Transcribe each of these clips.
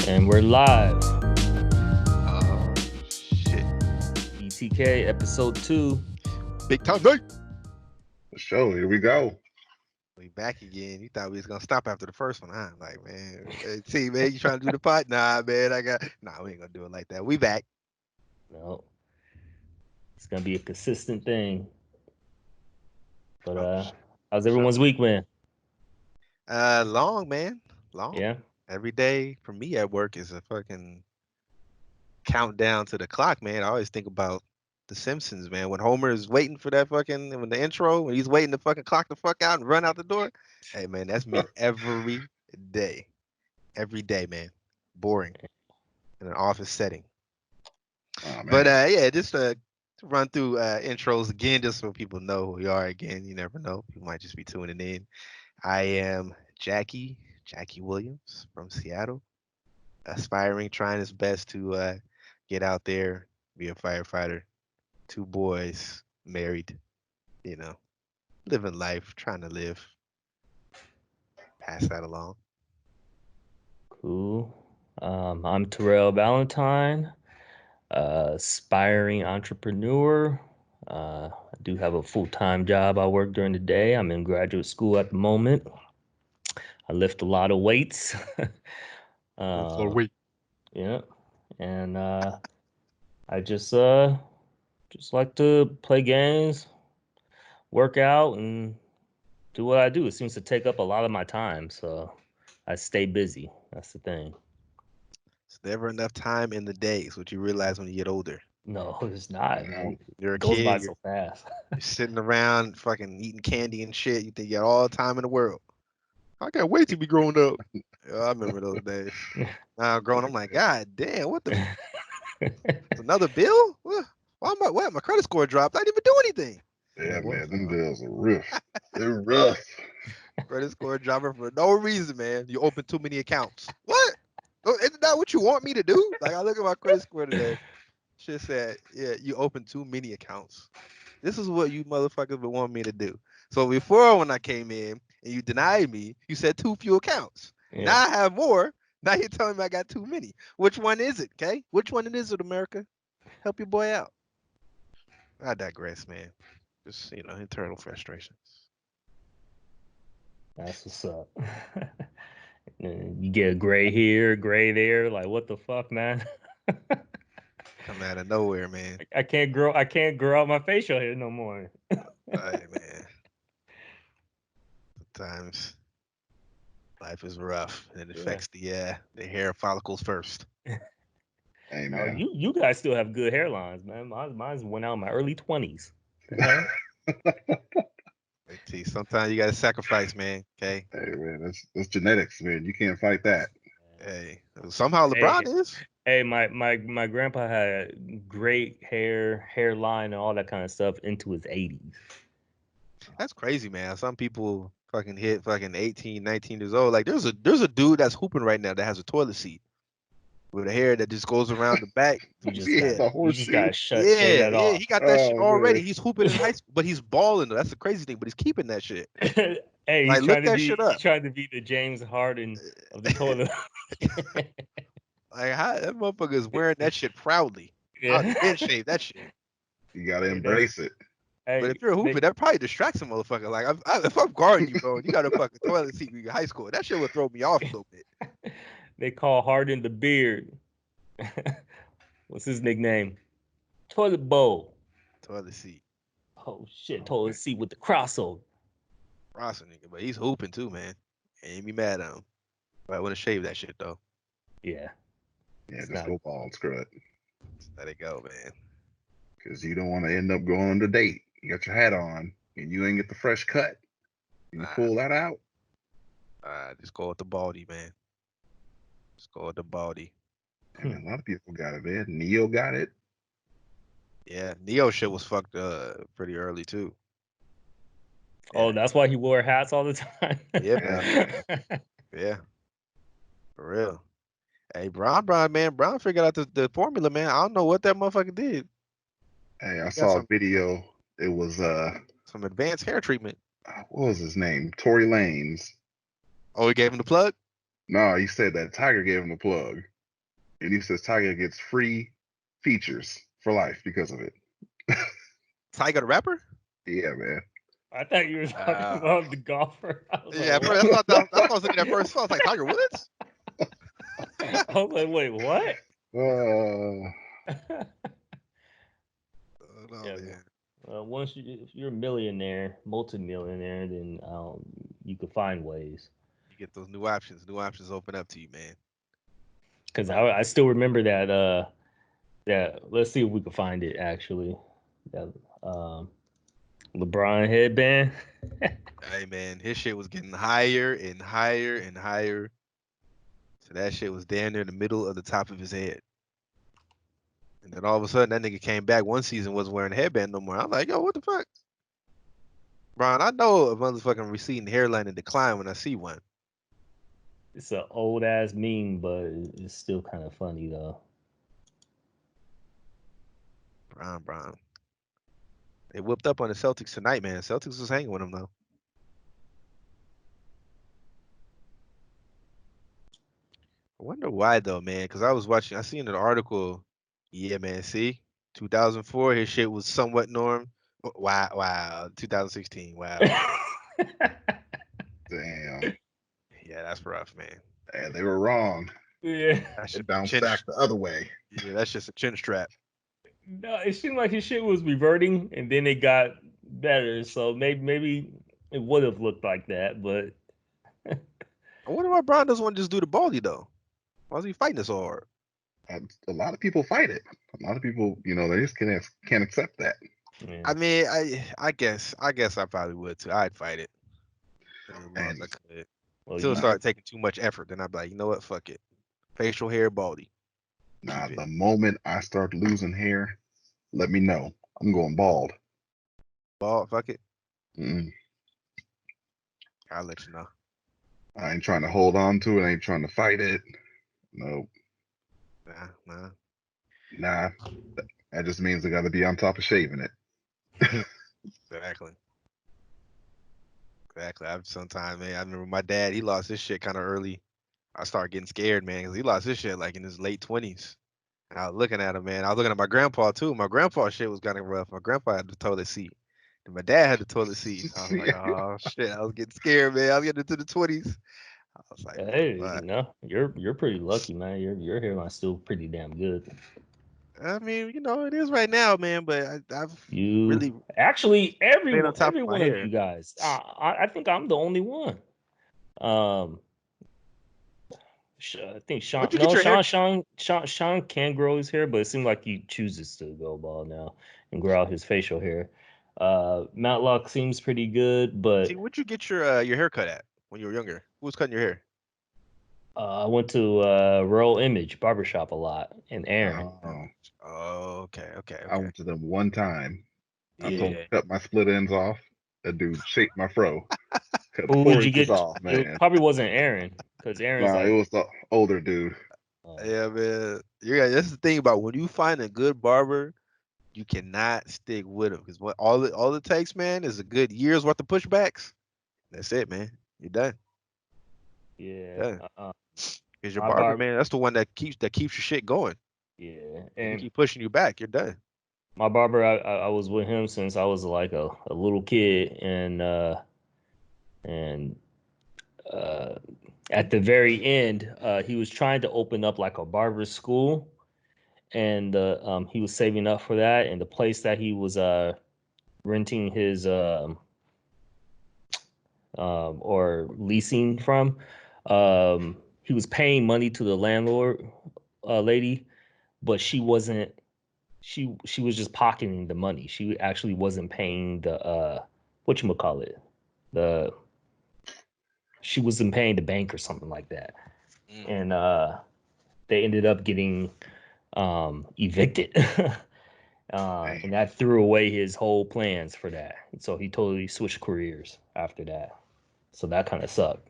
And we're live. Oh, shit. BTK episode 2. Big time night. For sure, here we go. We back again. You thought we was going to stop after the first one, huh? Like, man, hey, see, man, you trying to do the pot? Nah, man, we ain't going to do it like that. We back. No. It's going to be a consistent thing. But how's everyone's week, man? Long, man. Long. Yeah. Every day for me at work is a fucking countdown to the clock, man. I always think about The Simpsons, man. When Homer is waiting for that fucking, when the intro, when he's waiting to fucking clock the fuck out and run out the door. Hey, man, that's me every day. Every day, man. Boring. In an office setting. Oh, man. But yeah, just to run through intros again, just so people know who we are again. You never know. You might just be tuning in. I am Jackie Williams from Seattle, aspiring, trying his best to get out there, be a firefighter. 2 boys, married, living life, trying to live. Pass that along. Cool. I'm Terrell Valentine, aspiring entrepreneur. I do have a full-time job. I work during the day. I'm in graduate school at the moment. I lift a lot of weights. Weight. Yeah, and I just like to play games, work out, and do what I do. It seems to take up a lot of my time, so I stay busy. That's the thing. It's never enough time in the day. It's what you realize when you get older. No, it's not, man. You're a It goes kid. by You're so fast. sitting around, fucking eating candy and shit. You think you got all the time in the world. I can't wait to be grown up. Yeah, I remember those days. Now I'm grown, I'm like, God damn, what the? It's another bill? What? Why am I? What? My credit score dropped. I didn't even do anything. Yeah, man, them bills are rough. They're rough. Credit score dropping for no reason, man. You open too many accounts. What? Isn't that what you want me to do? Like, I look at my credit score today. Shit said, yeah, you open too many accounts. This is what you motherfuckers would want me to do. So before, when I came in and you denied me, you said too few accounts. Yeah. Now I have more. Now you're telling me I got too many. Which one is it, okay? Which one is it, America? Help your boy out. I digress, man. Just, internal frustrations. That's what's up. You get a gray here, gray there. Like, what the fuck, man? Come out of nowhere, man. I can't grow out my facial hair no more. Hey, man. Sometimes life is rough, and it affects the hair follicles first. Hey, Oh, man. you guys still have good hairlines, man. Mine's went out in my early 20s. See, sometimes you gotta sacrifice, man. Okay. Hey, man, that's genetics, man. You can't fight that. Hey, somehow LeBron is. Hey, my grandpa had great hairline, and all that kind of stuff into his 80s. That's crazy, man. Some people fucking hit fucking 18, 19 years old. Like there's a dude that's hooping right now that has a toilet seat with a hair that just goes around the back. You just Yeah, the got shave that Yeah, off. he got that shit already. Man. He's hooping in high school, but he's balling. That's the crazy thing. But he's keeping that shit. Hey, Like, look that shit up. He's trying to be the James Harden of the toilet. Like, how that motherfucker is wearing that shit proudly. Yeah. I'll been shave that shit. You gotta embrace it. Hey, But if you're hooping, that probably distracts a motherfucker. Like, if I'm guarding you, bro, and you got a fucking toilet seat in high school, that shit would throw me off a little bit. They call Harden the beard. What's his nickname? Toilet bowl. Toilet seat. Oh shit, toilet seat with the crossover. Ross nigga, but he's hooping too, man. Ain't be mad at him. But I want to shave that shit though. Yeah. Yeah, just go bald, screw it. Just let it go, man. Because you don't want to end up going on the date. You got your hat on, and you ain't get the fresh cut. You pull that out. Just go with the baldy, man. Just go with the baldy. And a lot of people got it, man. Neo got it. Yeah, Neo shit was fucked pretty early too. Oh, that's why he wore hats all the time. Yeah, man. Yeah. For real. Hey, Brown, man. Brown figured out the formula, man. I don't know what that motherfucker did. Hey, I saw a video. It was some advanced hair treatment. What was his name? Tory Lanez. Oh, he gave him the plug? No, he said that Tiger gave him the plug. And he says Tiger gets free features for life because of it. Tiger the rapper? Yeah, man. I thought you were talking Uh, about the golfer. I was yeah, like, at first, what? that's what I was looking at first. I was like, Tiger Woods? I was like, wait, what? Uh, Oh, no, Yeah, man. once if you're a millionaire, multimillionaire, then you could find ways. You get those new options. New options open up to you, man. Because I still remember that. Let's see if we can find it actually. That LeBron headband. Hey, man, his shit was getting higher and higher and higher. So that shit was down near the middle of the top of his head. And then all of a sudden, that nigga came back one season, wasn't wearing a headband no more. I'm like, yo, what the fuck? Brian, I know a motherfucking receding hairline and decline when I see one. It's an old ass meme, but it's still kind of funny though. Brian. They whipped up on the Celtics tonight, man. Celtics was hanging with them, though. I wonder why, though, man, because I seen an article. Yeah, man, see? 2004, his shit was somewhat norm. Wow. 2016, wow. damn. Yeah, that's rough, man. And they were wrong. Yeah. That's It just a bounced chin. back the other way. Yeah, that's just a chin strap. No, it seemed like his shit was reverting, and then it got better. So maybe it would have looked like that, but I wonder why Brian doesn't want to just do the baldy, though. Why is he fighting so hard? A lot of people fight it. A lot of people, they just can't accept that. yeah. I mean, I guess I probably would too. I'd fight it. As long as And I could. Well, Until it nah, started taking too much effort, then I'd be like, you know what? Fuck it. Facial hair, baldy. Keep it. the moment I start losing hair, let me know. I'm going bald. Bald, fuck it. Mm, I'll let you know. I ain't trying to hold on to it. I ain't trying to fight it. No, Nah. nah. That just means I got to be on top of shaving it. Exactly. I've sometimes, man, I remember my dad, he lost his shit kind of early. I started getting scared, man, because he lost his shit like in his late 20s. And I was looking at him, man. I was looking at my grandpa too. My grandpa's shit was kind of rough. My grandpa had the toilet seat. And my dad had the toilet seat. I was like, oh shit. I was getting scared, man. I was getting into the 20s. I was like, what the hey, fuck? no, you're pretty lucky, man. Your hairline's still pretty damn good. I mean, it is right now, man, but I've You really actually stayed on top every of my one of hair. you guys. I think I'm the only one. Um, I think Sean. Where'd you get No, your hair? Sean can grow his hair, but it seems like he chooses to go bald now and grow out his facial hair. Matlock seems pretty good, See, but where'd you get your haircut at when you were younger? Who was cutting your hair? I went to Rural Image Barbershop a lot, and Aaron. Oh, Oh, okay. I went to them one time. I told him Yeah. to cut my split ends off. That dude shaped my fro. Cut Who would 4 you inches get? off, It man. probably wasn't Aaron, because Aaron's Nah, it like, was the older dude. Yeah, man. That's the thing about when you find a good barber, you cannot stick with him because what all it takes, man, is a good year's worth of pushbacks. That's it, man. You're done. yeah, Done. Because your my barber, barber, man, that's the one that keeps your shit going. yeah, If he and keep pushing you back, you're done. my barber, I was with him since I was like a little kid, and uh, at the very end, he was trying to open up like a barber school, and he was saving up for that, and the place that he was renting his or leasing from, he was paying money to the landlord lady, but she wasn't. She was just pocketing the money. She actually wasn't paying the whatchamacallit, the she wasn't paying the bank or something like that. Mm. And they ended up getting evicted. And Damn. that threw away his whole plans for that. So he totally switched careers after that. So that kind of sucked.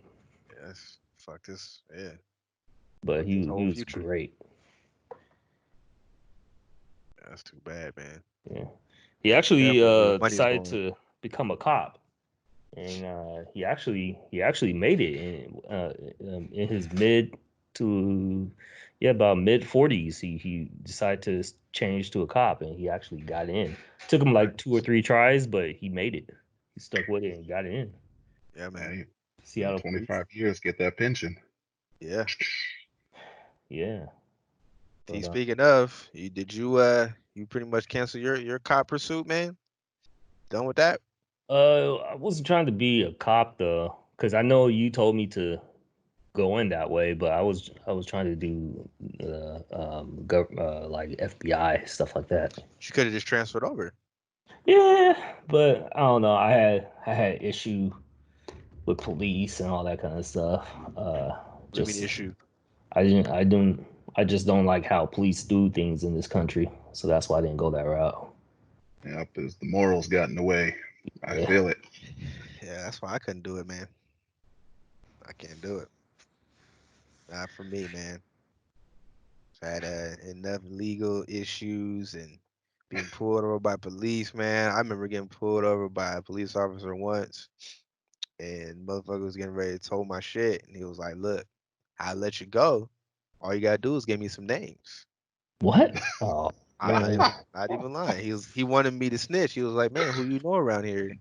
Yes. Fuck this. Yeah. But Fuck his he whole was future. great. That's too bad, man. Yeah. He actually Careful where your money's decided going. to become a cop, and he actually made it in his mid to Yeah, about mid-40s, he decided to change to a cop, and he actually got in. Took him like 2 or 3 tries, but he made it. He stuck with it and got in. Yeah, man. Hey, Seattle police. 25 years, get that pension. Yeah. Yeah. But Speaking of, you pretty much cancel your cop pursuit, man? Done with that? I wasn't trying to be a cop though, because I know you told me to go in that way, but I was trying to do like FBI stuff like that. You could have just transferred over. Yeah, but I don't know. I had issue with police and all that kind of stuff. What do you mean Just issue? I just don't like how police do things in this country, so that's why I didn't go that route. Yep, as the morals got in the way. I Yeah, feel it. Yeah, that's why I couldn't do it, man. I can't do it. Not for me, man. Had enough legal issues and being pulled over by police, man. I remember getting pulled over by a police officer once, and motherfucker was getting ready to tow my shit, and he was like, "Look, I'll let you go. All you gotta do is give me some names." what? Oh I'm man, not even lying. He wanted me to snitch. He was like, "Man, who you know around here?" And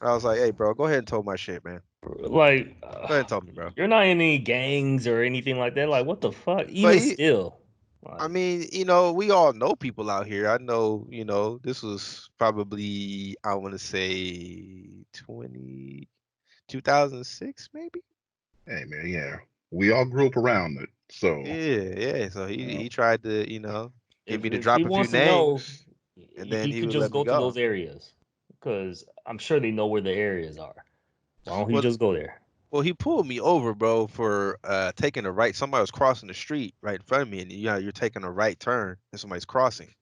I was like, "Hey, bro, go ahead and tow my shit, man. like Go ahead and tow me, bro." you're not in any gangs or anything like that. Like what the fuck? But Even still, I like mean, we all know people out here. I know, this was probably, I want to say 2006, maybe. Hey man, yeah, we all grew up around it. So Yeah, yeah. So he uh, he tried to, get if me to if he drop a few wants to know, names, and then he he could would just let me go to go. those areas because I'm sure they know where the areas are. Why don't he Well, just go there? well, he pulled me over, bro, for taking a right. Somebody was crossing the street right in front of me, and you're taking a right turn, and somebody's crossing.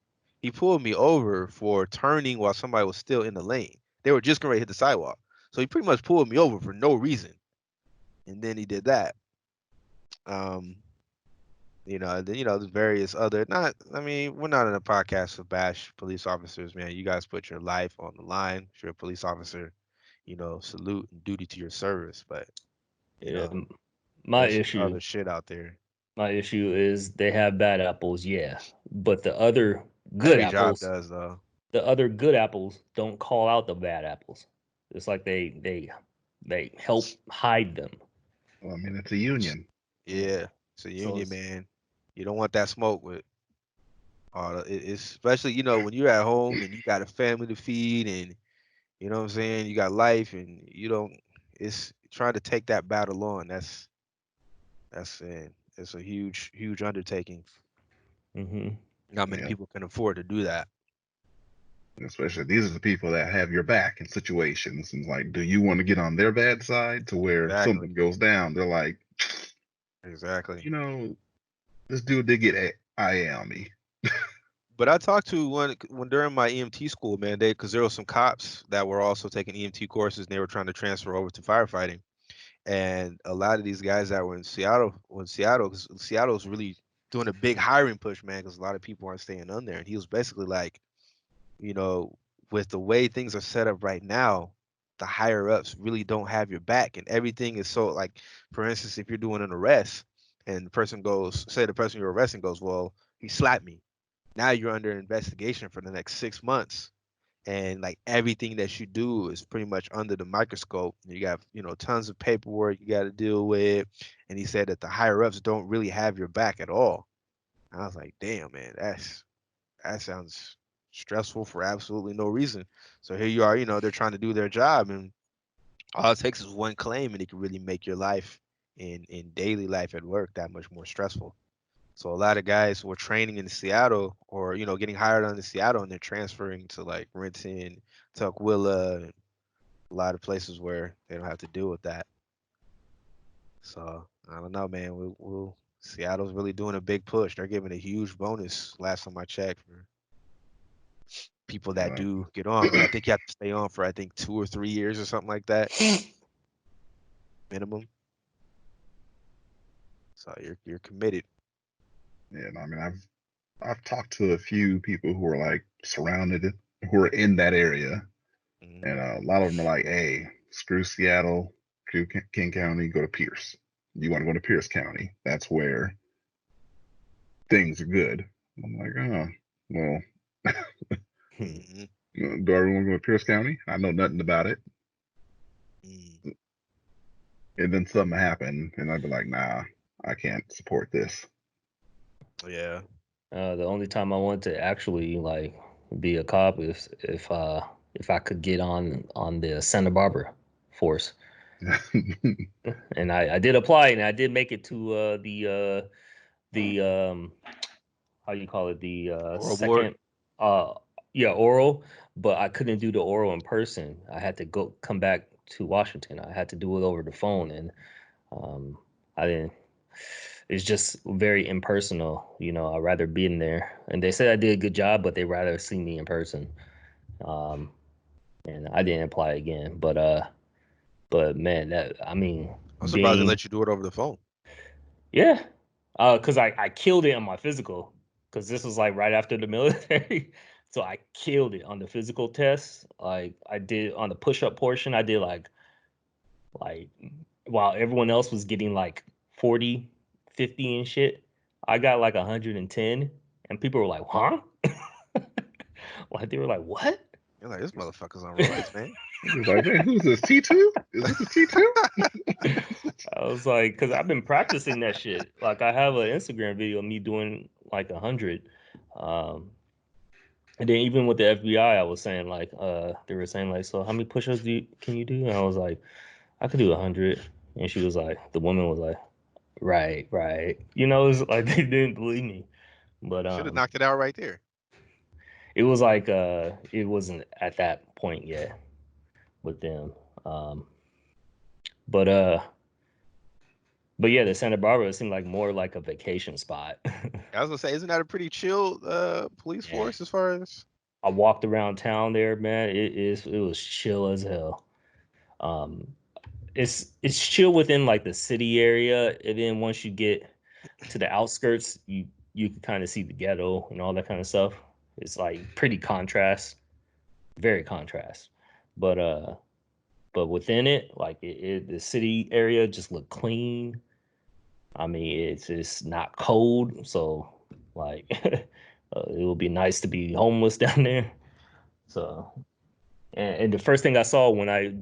He pulled me over for turning while somebody was still in the lane. They were just going to hit the sidewalk, so he pretty much pulled me over for no reason, and then he did that. Um, then there's various other. Not, I mean, we're not in a podcast to bash police officers, man. You guys put your life on the line. If you're a police officer, salute and duty to your service, but you Yeah, know, my there's some issue other shit out there. My issue is they have bad apples, yeah, but the other good Every job apples, does though. the other good apples don't call out the bad apples. It's like they help hide them. well, I mean, it's a union. Yeah. Yeah, it's a So union, man. You don't want that smoke with it's especially, when you're at home and you got a family to feed and you know what I'm saying, you got life and you don't it's trying to take that battle on. It's a huge, huge undertaking. hmm Not many Yeah, people can afford to do that. especially these are the people that have your back in situations. And like, do you want to get on their bad side to where if Exactly. something goes down, they're like, Exactly. you know, this dude did get IA on me. But I talked to when during my EMT school, man, because there were some cops that were also taking EMT courses and they were trying to transfer over to firefighting. And a lot of these guys that were in Seattle, because Seattle's really doing a big hiring push, man, because a lot of people aren't staying on there. And he was basically like, you know, with the way things are set up right now, the higher ups really don't have your back, and everything is so like, for instance, if you're doing an arrest and the person goes, say the person you're arresting goes, well, he slapped me. Now you're under investigation for the next 6 months, and like everything that you do is pretty much under the microscope. You got tons of paperwork you got to deal with, and he said that the higher ups don't really have your back at all. And I was like, damn, man, that sounds stressful for absolutely no reason. So here you are, they're trying to do their job, and all it takes is one claim, and it can really make your life in daily life at work that much more stressful. So a lot of guys who are training in Seattle or getting hired on in Seattle, and they're transferring to like Renton, Tukwila, and a lot of places where they don't have to deal with that. So I don't know, man. We'll Seattle's really doing a big push. They're giving a huge bonus last time I checked for people that Uh, do get on, but I think you have to stay on for I think 2 or 3 years or something like that minimum. So you're committed. yeah, I mean, I've talked to a few people who are like surrounded, who are in that area, Hmm. and a lot of them are like, "Hey, screw Seattle, screw King County, go to Pierce. You want to go to Pierce County? That's where things are good. I'm like, oh, well, Mhm. do I really want to go to Pierce County? I know nothing about it. Mm. And then something happened, and I'd be like, nah, I can't support this. Yeah. The only time I wanted to actually like be a cop is if I could get on the Santa Barbara force, and I did apply and I did make it to the how you call it, the Oral board. second uh yeah, oral, but I couldn't do the oral in person. I had to come back to Washington. I had to do it over the phone, and um I didn't. It's just very impersonal, you know. I'd rather be in there. And they said I did a good job, but they'd rather see me in person. Um and I didn't apply again. But man, that I mean I'm surprised they being let you do it over the phone. yeah. Cause I killed it on my physical. Cause this was like right after the military. So I killed it on the physical test. Like I did on the push up portion, I did like while everyone else was getting like 40, 50 and shit, I got like 110, and people were like, huh? Like they were like, what? You're like, this motherfucker's on roids, man. He's like, man, who's this, T2? Is this a T2? I was like, because I've been practicing that shit. Like I have an Instagram video of me doing like 100. Um, and then even with the FBI, I was saying like, they were saying like, so how many push-ups can you do? And I was like, I could do 100. And she was like, the woman was like, right, right. You know, it's like they didn't believe me. But Should have knocked it out right there. it was like it wasn't at that point yet with them. Um but uh but yeah, the Santa Barbara seemed like more like a vacation spot. I was gonna say, isn't that a pretty chill police Yeah. force as far as? I walked around town there, man. It was chill as hell. Um it's chill within like the city area, and then once you get to the outskirts, you can kind of see the ghetto and all that kind of stuff. It's like pretty contrast, very contrast. But within it, like the city area just looked clean. I mean, it's not cold, so like it would be nice to be homeless down there. So, and the first thing I saw when I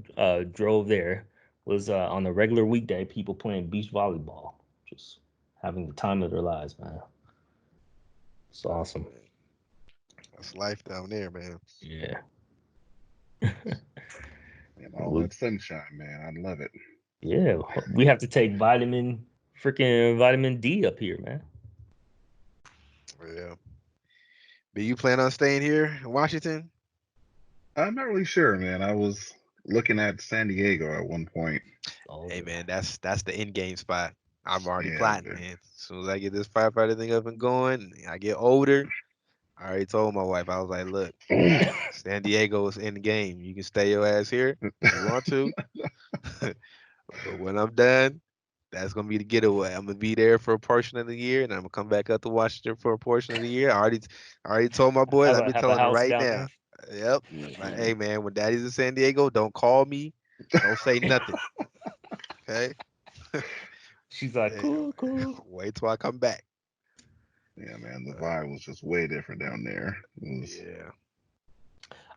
drove there was on a regular weekday, people playing beach volleyball, just having the time of their lives, man. It's awesome. That's life down there, man. Yeah. And all We- that sunshine, man. I love it. yeah, we have to take freaking vitamin D up here, man. Yeah. But you plan on staying here in Washington? I'm not really sure, man. I was looking at San Diego at one point. Oh, Hey yeah. man, that's the end game spot. I'm already Yeah, plotting, man. As soon as I get this firefighter thing up and going, I get older. I already told my wife, I was like, look, San Diego is in the game. You can stay your ass here if you want to. But when I'm done, that's gonna be the getaway. I'm gonna be there for a portion of the year, and I'm gonna come back up to Washington for a portion of the year. I already told my boys. I've been Have a telling them house right down now. there. Yep. Like, Mhm. hey man, when Daddy's in San Diego, don't call me. Don't say nothing. Okay. She's like, Hey, cool, cool. wait till I come back. Yeah, man. The Uh, vibe was just way different down there. It was, yeah.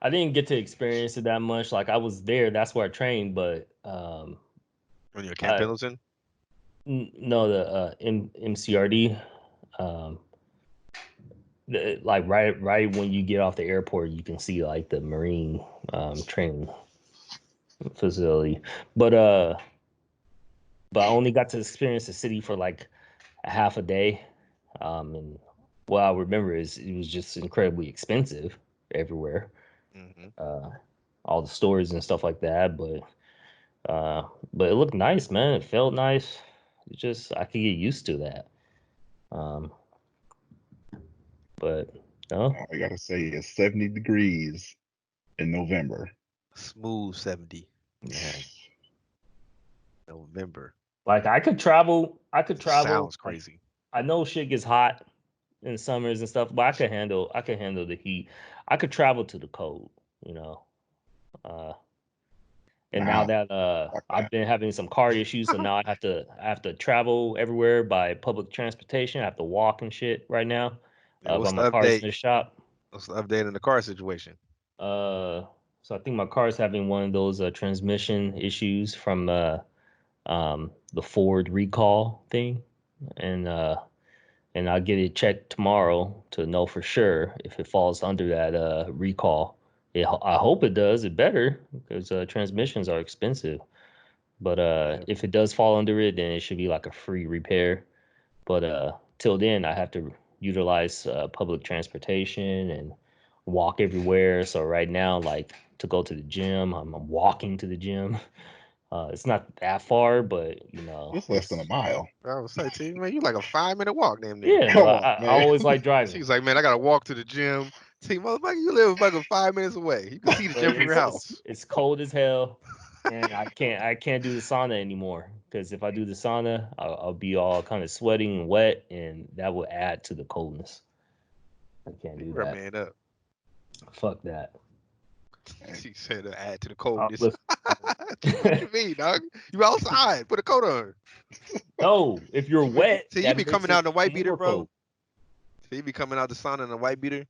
I didn't get to experience it that much. Like I was there, that's where I trained, but When you're at Camp I Pendleton. no the MCRD. Um, like right when you get off the airport, you can see like the Marine training facility. But I only got to experience the city for like a half a day. And what I remember is it was just incredibly expensive everywhere. Hmm. Uh, all the stores and stuff like that. But it looked nice, man. It felt nice. It just I could get used to that. Um, but no, all I gotta say is 70 degrees in November. Smooth 70 man. November. Like I could travel. I could travel. Sounds Like crazy. I know shit gets hot in summers and stuff, but I could handle. I could handle the heat. I could travel to the cold. You know. Uh, And now Wow. that Fuck I've that. been having some car issues, so now I have to travel everywhere by public transportation. I have to walk and shit right now. Yeah, what's But the my car's update? in the shop. What's the update in the car situation? So I think my car's having one of those transmission issues from the Ford recall thing, and I'll get it checked tomorrow to know for sure if it falls under that recall. I hope it does. It better because transmissions are expensive. But Yeah. if it does fall under it, then it should be like a free repair. But till then, I have to utilize public transportation and walk everywhere. So right now, like to go to the gym, I'm walking to the gym. It's not that far, but It's less than a it's mile. I was like, to you, man, you like a 5 minute walk, damn near. yeah. But Come on, I man. always like driving. She's like, man, I gotta walk to the gym. See, motherfucker, you live fucking 5 minutes away. You can see the gym But from your it's house. it's cold as hell, and I can't do the sauna anymore because if I do the sauna, I'll be all kind of sweating and wet, and that will add to the coldness. I can't do You're a that. man up. Fuck that. She said to add to the Uh, coldness. listen, What you mean, dog? You outside. Put a coat on. no, if you're wet, See, you that be makes coming out it in the white even beater, more bro. cold. See, you be coming out the sauna in a white beater.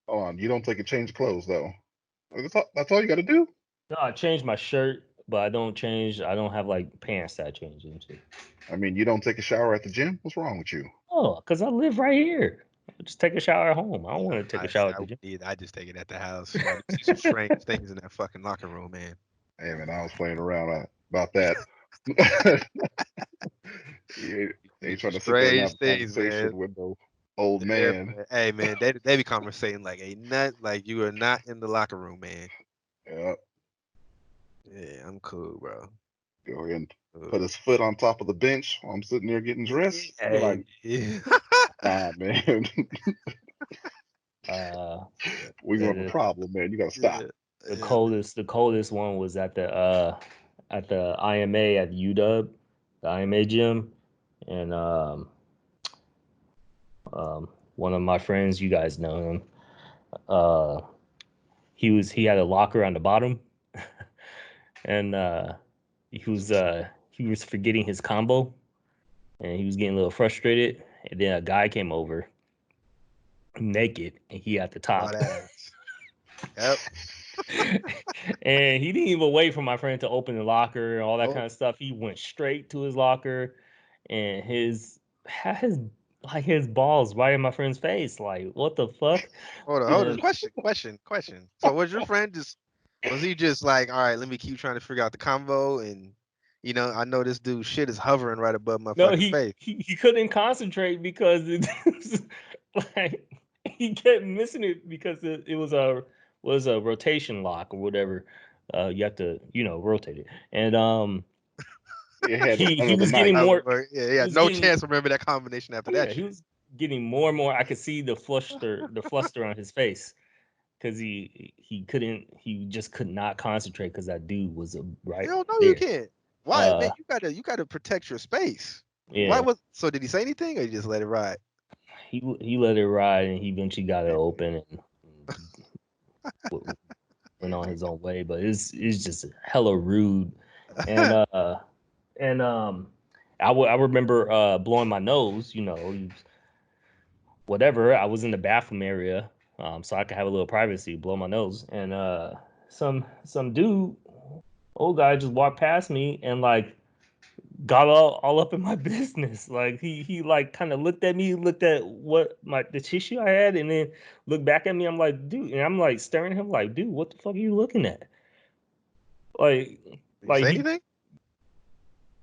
Hold on, you don't take a change of clothes though. That's all you got to do. No, I changed my shirt, but I don't change. I don't have like pants that I change into. I mean, you don't take a shower at the gym. What's wrong with you? Oh, because I live right here. I just take a shower at home. I don't want to take a shower at I the would gym. need. I just take it at the house. You know, you see some strange things in that fucking locker room, man. Hey man, I was playing around about that. you See ain't some trying to sit there and have strange a things, man. conversation with no old Yeah, man. man. Hey, man, they be conversating like a nut, like you are not in the locker room, man. Yeah, Yeah, I'm cool, bro. go ahead and put Cool. his foot on top of the bench while I'm sitting there getting dressed. I'll be Hey, like, nah, man, Uh, we gonna have a the, problem, man. You gotta stop. yeah, yeah, the coldest one was at the IMA at UW, the IMA gym, and one of my friends, you guys know him. Uh, he had a locker on the bottom, and he was forgetting his combo, and he was getting a little frustrated. And then a guy came over naked, and he at the butt top. ass. Yep. And he didn't even wait for my friend to open the locker and all that Oh, kind of stuff. He went straight to his locker, and his balls right in my friend's face. Like, what the fuck? hold on. And Question. So was your friend just was he just like, all right, let me keep trying to figure out the combo and I know this dude shit is hovering right above my no, fucking face. he couldn't concentrate because like he kept missing it because it was a rotation lock or whatever. You have to rotate it, and It had he under the was getting knife. more. Yeah, He was no getting chance to remember that combination after Oh that yeah, he shit. was getting more and more. I could see the fluster on his face because he just could not concentrate because that dude was right Hell no, you there. can't. Why, man? Uh, You gotta protect your space. Why yeah, was so? Did he say anything, or you just let it ride? he let it ride and he eventually got it open and w- went on his own way. But it's just hella rude, and and I remember blowing my nose. Whatever. I was in the bathroom area, so I could have a little privacy, blow my nose, and some dude, old guy, just walked past me and like got all up in my business. Like he like kind of looked at me, looked at the tissue I had, and then looked back at me. I'm like, dude, and I'm like staring at him like, dude, what the fuck are you looking at? Like Did he like say he anything?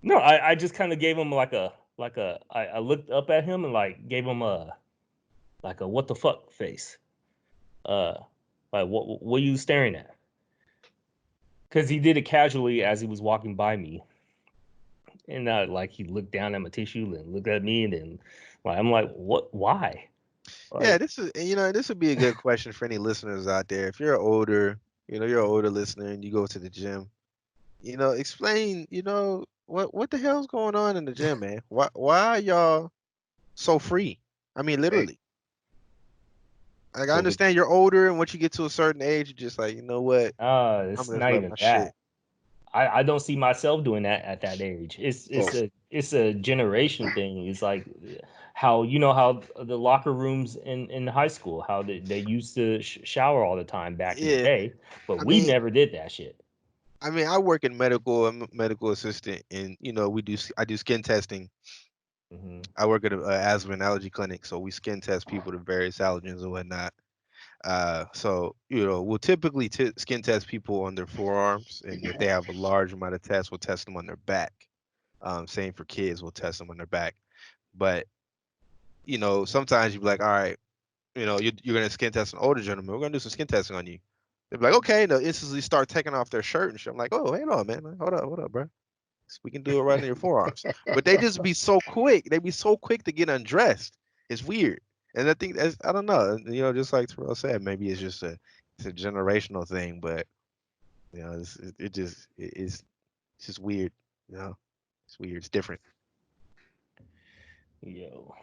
no, I just kind of gave him I looked up at him and like gave him a what the fuck face. Uh, like what are you staring at? Because he did it casually as he was walking by me, and like he looked down at my tissue and looked at me, and then like I'm like, what? Why? Yeah, Like, this would be a good question for any listeners out there. If you're older, you're an older listener and you go to the gym, explain, what the hell's going on in the gym, man? Why are y'all so free? I mean, Hey, literally. Like, I so the understand you're older and once you get to a certain age, you're just like, you know what? I'm it's gonna just not love even my shit. that. I don't see myself doing that at that age. It's a generation thing. It's like how how the locker rooms in high school, how they used to shower all the time back in the Yeah, day, but I we mean, never did that shit. I work in medical. I'm a medical assistant, and I do skin testing. Hmm. I work at a asthma and allergy clinic, so we skin test people to various allergens and whatnot. So we'll typically skin test people on their forearms, and if they have a large amount of tests, we'll test them on their back. Same for kids, we'll test them on their back. But sometimes you be like, all right, you're gonna skin test an older gentleman. We're gonna do some skin testing on you. They'll be like, okay, and they'll instantly start taking off their shirt and shit. I'm like, oh, hang on, man, hold up, bro. We can do it right in your forearms. But they just be so quick. They be so quick to get undressed. It's weird. And I think I don't know. Just like Terrell said, maybe it's a generational thing, but it's just weird. It's weird. It's different. Yo.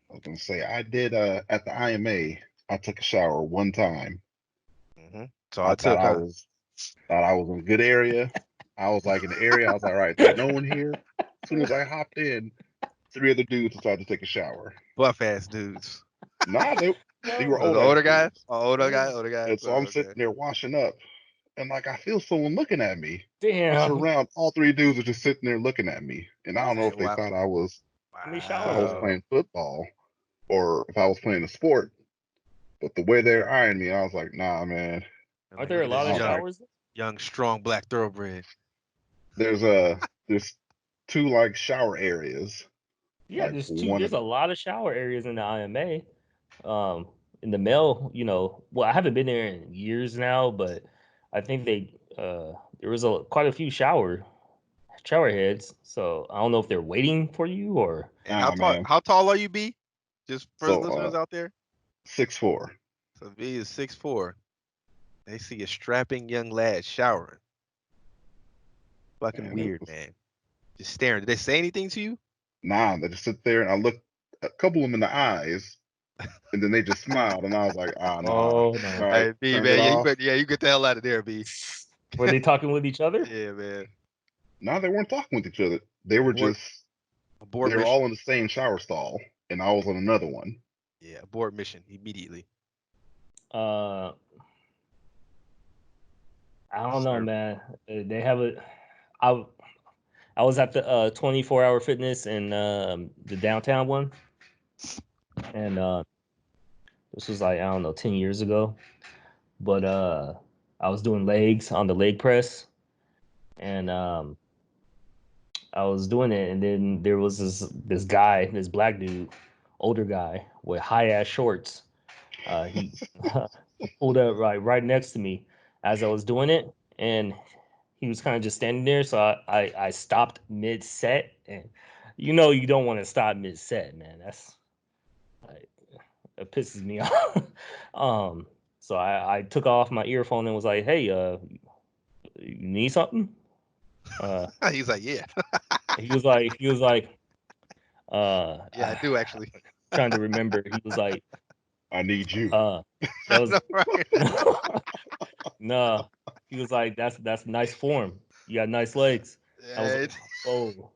I was gonna say I did at the IMA. I took a shower one time. So I I took, thought I was in a good area. I was like in the area. I was like, all right, there's no one here. As soon as I hopped in, 3 other dudes decided to take a shower. buff ass dudes. Nah, they were The old ass older guys? dudes. Oh, older Yeah. guys, older guys. And so Oh, I'm okay. sitting there washing up, and like I feel someone looking at me. I turn Damn. around, all 3 dudes are just sitting there looking at me, and I don't know Hey, if they wow. thought How many showers I was are there? Wow. playing football or if I was playing a sport. But the way they're eyeing me, I was like, nah, man. And Aren't like, there look a at lot this of I was like, showers? young, strong black thoroughbred. there's there's 2 like shower areas, Yeah, like there's two. one There's of a lot of shower areas in the IMA. In the male, well, I haven't been there in years now, but I think there was quite a few shower heads. So I don't know if they're waiting for you or And nah, man. how tall are you, B? Just for the So listeners out there. 6'4". So B is 6'4". They see a strapping young lad showering. Fucking And it weird, was man. Just staring. Did they say anything to you? nah. They just sit there, and I looked a couple of them in the eyes, and then they just smiled, and I was like, ah, nah. oh All no, right, Hey, B, turned it man. off. You get the hell out of there, B. were they talking with each other? Yeah, man. Nah, they weren't talking with each other. They were Abort, just abort they were mission. all in the same shower stall, and I was on another one. Yeah, abort mission immediately. Uh, I don't know, Sir. man. They have a. I I was at the 24-hour fitness in the downtown one, and this was like I don't know 10 years ago, but I was doing legs on the leg press, and I was doing it, and then there was this guy, this black dude, older guy with high ass shorts. He pulled up right next to me as I was doing it, and he was kind of just standing there. So I stopped mid set, and you don't want to stop mid set, man. That's like, it pisses me off. So I took off my earphone and was like, "Hey, you need something?" Uh, He's like, yeah. he was like, Yeah, I do actually. trying to remember. He was like, I need you. that was No, right. no, no. He was like, that's nice form. You got nice legs. I was Yeah, like, oh.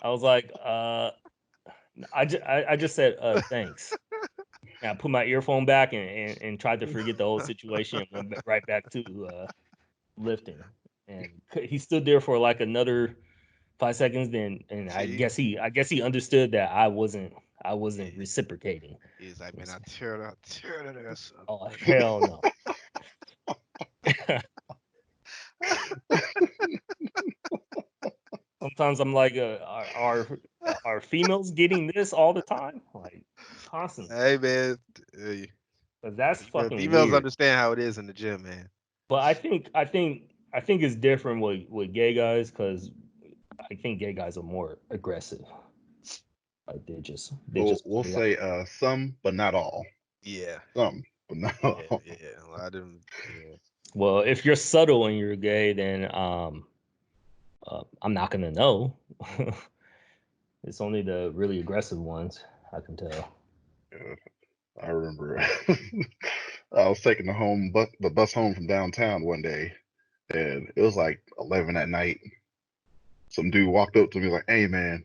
I was like, I just said, thanks. And I put my earphone back and tried to forget the whole situation and went right back to lifting. And he stood there for like another 5 seconds. Then, and See, I guess he understood that I yeah. wasn't reciprocating. He's like, man, It's- tear that ass up. Oh hell no. Sometimes I'm like, are females getting this all the time? Like constantly. Hey, man. Hey, 'Cause that's fucking females weird. understand how it is in the gym, man. But I think it's different with gay guys because I think gay guys are more aggressive. Like they just We'll play out. say some, but not all. Yeah, Some, but not yeah, all. yeah. A lot of them. Yeah. Well, if you're subtle and you're gay, then I'm not gonna know. It's only the really aggressive ones I can tell. Yeah, I remember I was taking the bus home from downtown one day, and it was like 11 at night. Some dude walked up to me like, "Hey man,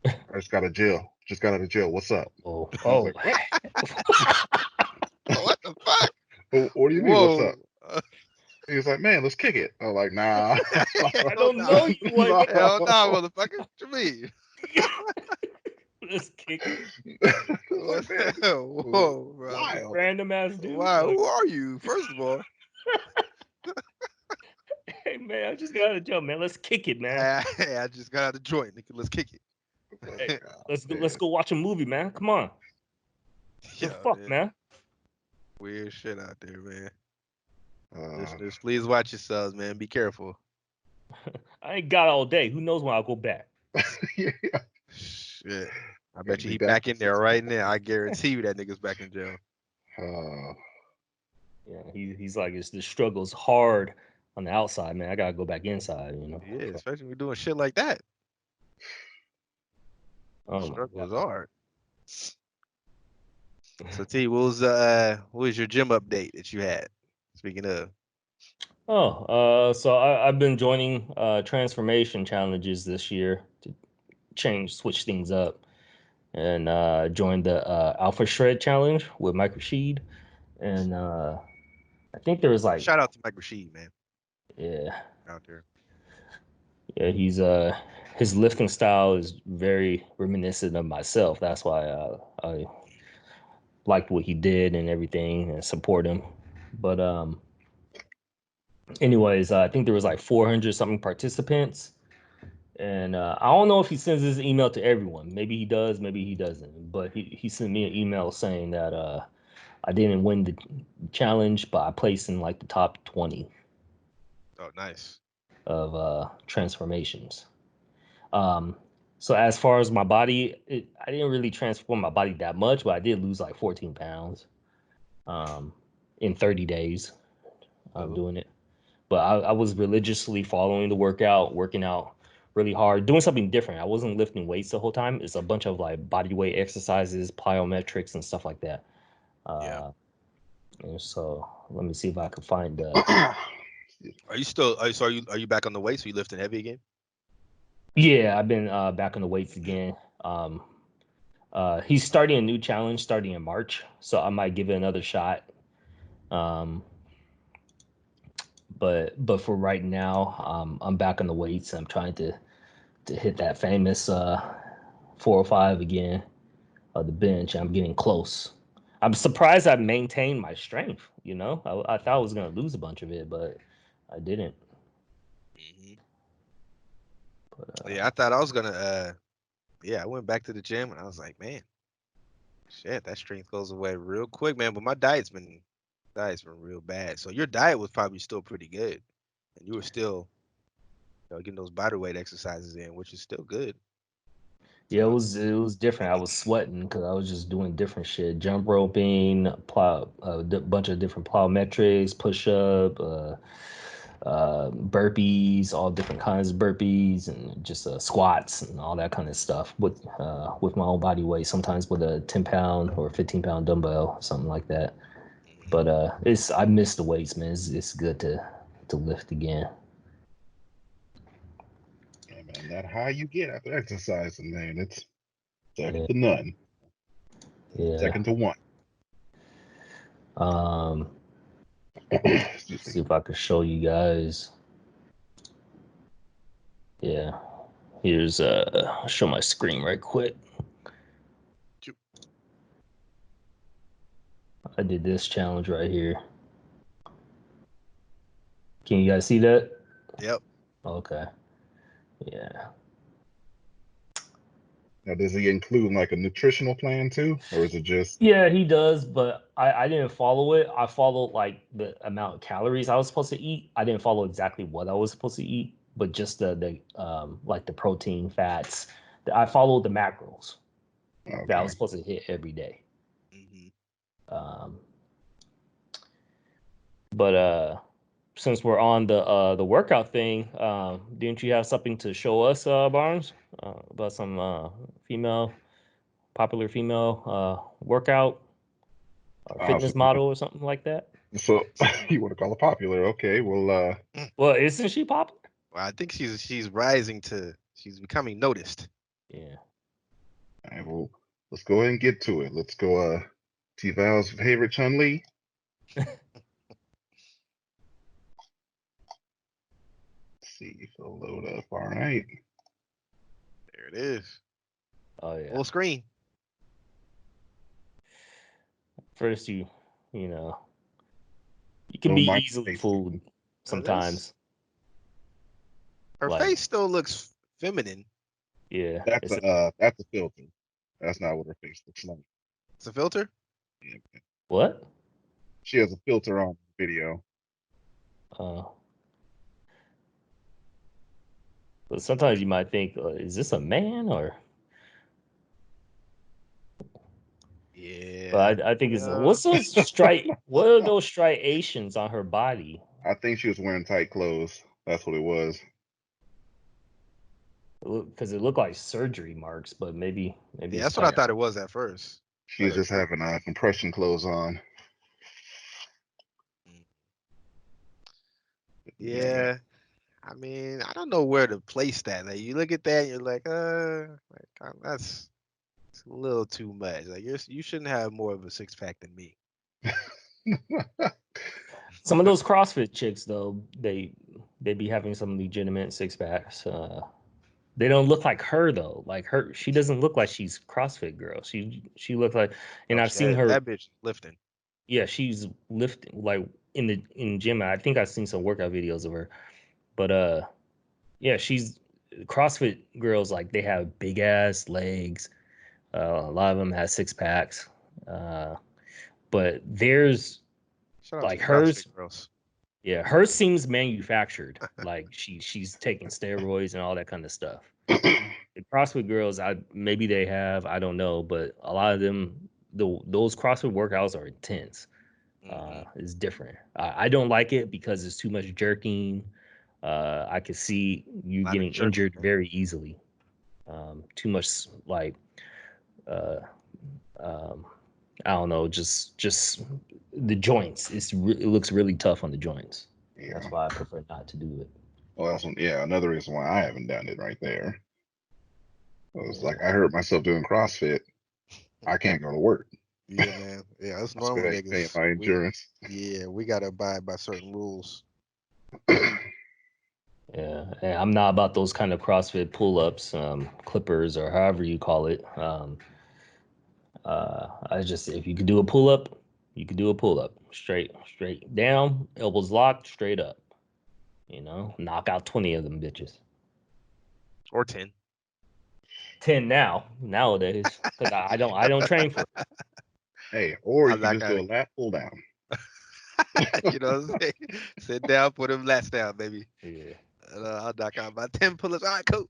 I just got out of jail. Just got out of jail. What's up?" Oh, I was oh. like, "What? What the fuck? What do you mean? What's Whoa. up?" He was like, "Man, let's kick it." I was like, "Nah, I Hell don't nah. know you, boy. no." Hell nah, motherfucker. What you mean? Let's kick it. I was like, "Man, this Whoa, is bro. wild." Random ass dude. Wow, Like, who are you? First of all, hey man, I just got out of jail, man. Let's kick it, man. I just got out of the joint. Nigga, let's kick Hey, it. let's go watch a movie, man. Come on. The Yo, fuck, man. weird shit out there, man. Uh, Listeners, please watch yourselves, man. Be careful. I ain't got all day. Who knows when I'll go back? yeah, Shit. I gotta bet you be he back back in in there 6 right months. now. I guarantee you that nigga's back in jail. Yeah, he's like, it's the struggle's hard on the outside, man. I gotta go back inside, you know. Yeah, especially when you're doing shit like that. Oh my Struggle is god. hard. So T, what was your gym update that you had? Speaking of, Oh, so I've been joining transformation challenges this year to switch things up, and joined the Alpha Shred challenge with Mike Rashid, and I think there was like, shout out to Mike Rashid, man, yeah, out there. yeah, he's his lifting style is very reminiscent of myself. That's why I liked what he did and everything and support him. But anyways, I think there was like 400 something participants, and I don't know if he sends his email to everyone. Maybe he does, maybe he doesn't. But he sent me an email saying that I didn't win the challenge, but I placed in like the top 20 Oh, nice. of transformations. Um, so as far as my body, I didn't really transform my body that much, but I did lose like 14 pounds um, in 30 days of Cool. doing it. But I was religiously following the workout, working out really hard, doing something different. I wasn't lifting weights the whole time. It's a bunch of like body weight exercises, plyometrics, and stuff like that. Yeah. Uh, and so let me see if I can find Are you still? Are you back on the weight? So you lifting heavy again? yeah, I've been back on the weights again. He's starting a new challenge starting in March, so I might give it another shot. Um, but for right now, I'm back on the weights. I'm trying to hit that famous 405 again of the bench. I'm getting close. I'm surprised I maintained my strength. You know, I thought I was gonna lose a bunch of it, but I didn't. Hmm. But Yeah, I thought I was gonna. Yeah, I went back to the gym and I was like, man, shit, that strength goes away real quick, man. But my diet's been real bad. So your diet was probably still pretty good, and you were still, getting those body weight exercises in, which is still good. yeah, So it was different. I was sweating because I was just doing different shit, jump roping, bunch of different plyometrics, push up, burpees, all different kinds of burpees, and just squats and all that kind of stuff with my own body weight. Sometimes with a 10 pound or 15 pound dumbbell, something like that. mhm. But it's I miss the weights, man. It's good to lift again. Yeah, man, that high you get after exercising, man, it's second Yeah, to none, yeah. second to one. Um, Excuse me. see if I could show you guys. Yeah, here's I'll show my screen right quick. I did this challenge right here. Can you guys see that? Yep. Okay. Yeah. Now, does he include like a nutritional plan too, or is it just Yeah, he does, but I didn't follow it. I followed like the amount of calories I was supposed to eat. I didn't follow exactly what I was supposed to eat, but just the like the protein, fats. I followed the macros that I was okay? supposed to hit every day. Hmm. Um, but since we're on the workout thing, didn't you have something to show us, Barnes, about some popular female workout or So fitness model or something like that? So you want to call her popular? Okay, well, Well, isn't she popular? Well, I think she's rising to. She's becoming noticed. Yeah. all right, well, let's go ahead and get to it. Let's go. T-Val's favorite Chun-Li. Let's see if it'll load up. All right. There it is. Oh yeah. Full screen. First, you know, you can No be mic easily spacing. fooled This sometimes. her Like, face still looks feminine. yeah, That's a filter. That's not what her face looks like. It's a filter. Yeah. what? She has a filter on the video. Uh, but sometimes you might think, is this a man or? Yeah. But I think it's Yeah. what's those stripe? What are those striations on her body? I think she was wearing tight clothes. That's what it was. Because it looked like surgery marks, but maybe Yeah, it's that's what I tight. thought it was at first. She But was just having compression clothes on. mm, Yeah. yeah, I mean, I don't know where to place that. Like you look at that, and you're like, that's it's a little too much. Like you shouldn't have more of a six pack than me. Some of those CrossFit chicks, though, they be having some legitimate six packs. They don't look like her though. Like her, she doesn't look like she's CrossFit girl. She looks like, and Oh, I've seen her. that bitch lifting. Yeah, she's lifting like in the gym. I think I've seen some workout videos of her. But yeah, she's CrossFit girls. Like they have big ass legs. A lot of them have six packs. Uh, but there's Shout out to like the CrossFit hers. girls. Yeah, hers seems manufactured. Like she's taking steroids and all that kind of stuff. The CrossFit girls, I maybe they have, I don't know, but a lot of them, those CrossFit workouts are intense. Hmm. It's different. I don't like it because it's too much jerking. I could see you A lot of getting jerking. injured very easily. Too much like uh, um, I don't know, just the joints. It looks really tough on the joints. That's Yeah. why I prefer not to do it. Well, yeah, another reason why I haven't done it right there. It was like Yeah. I hurt myself doing CrossFit. I can't go to work. Yeah, man. Yeah, us I still normal ain't paying niggas. my We insurance. yeah, we gotta abide by certain rules. Yeah, and I'm not about those kind of CrossFit pull-ups, clippers, or however you call it. I just if you could do a pull-up, you could do a pull-up, straight down, elbows locked, straight up. Knock out 20 of them bitches. Or 10. 10 nowadays, because I don't train for it. Hey, or you I'm can not just do gonna a lat pull down. you know what I'm saying? Sit down, put them lats down, baby. Yeah, I'll knock out about 10 pull-ups. All right, cool.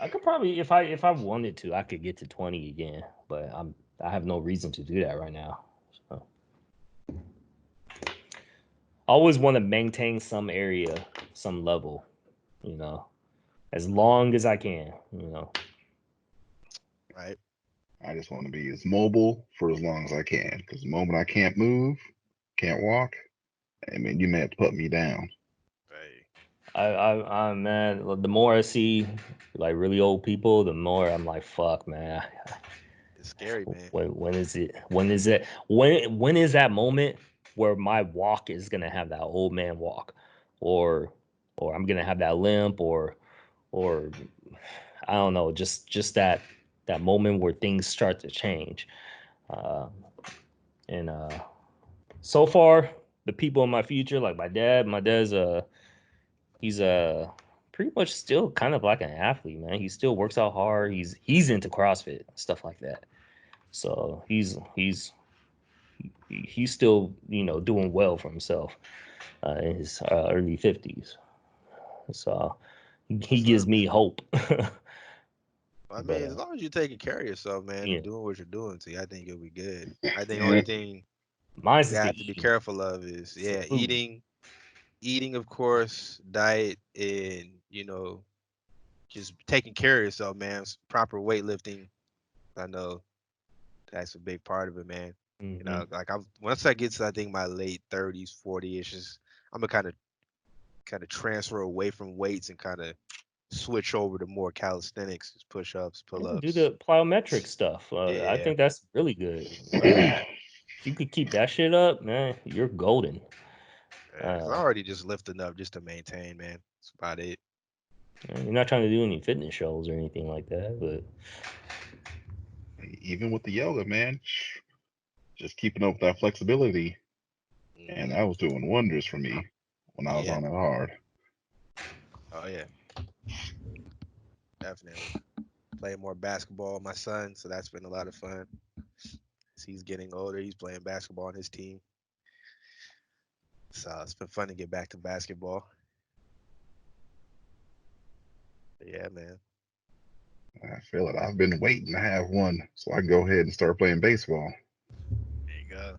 I could probably if I wanted to, I could get to 20 again, but I have no reason to do that right now. So I always want to maintain some area, some level, you know, as long as I can. Right. I just want to be as mobile for as long as I can. Because the moment I can't move, can't walk, I mean, you may have to put me down. Right. I'm man. The more I see like really old people, the more I'm like, fuck, man. It's scary, man. When is it? When is that moment where my walk is gonna have that old man walk, or I'm gonna have that limp, or I don't know, just that moment where things start to change. Uh, and so far, the people in my future, like my dad's he's pretty much still kind of like an athlete, man. He still works out hard. He's into CrossFit stuff like that. So he's still doing well for himself in his early 50s. So he What's up, gives me man? hope. I mean, But as long as you're taking care of yourself, man, yeah, and doing what you're doing, see, I think you'll be good. I think only Yeah, thing mine's we is the have to be eating. careful of is, It's the yeah, food. eating, of course, diet, and just taking care of yourself, man. Proper weightlifting. I know that's a big part of it, man. You Mm-hmm. know, like once I get to I think my late 30s, 40ish, I'm gonna kind of transfer away from weights and kind of switch over to more calisthenics, push ups, pull Yeah, do ups. the plyometric stuff. I Yeah, think that's really good. If you could keep that shit up, man, you're golden. yeah. 'Cause I Uh, already just lift enough just to maintain, man. That's about it. you're not trying to do any fitness shows or anything like that, but Even with the yoga, man, just keeping up with that flexibility, and Hmm. that was doing wonders for me when I was Yeah. on it hard. Oh yeah, definitely. Playing more basketball with my son, so that's been a lot of fun. As he's getting older, he's playing basketball on his team. So it's been fun to get back to basketball. But yeah, man. I feel it. I've been waiting to have one so I can go ahead and start playing baseball. There you go.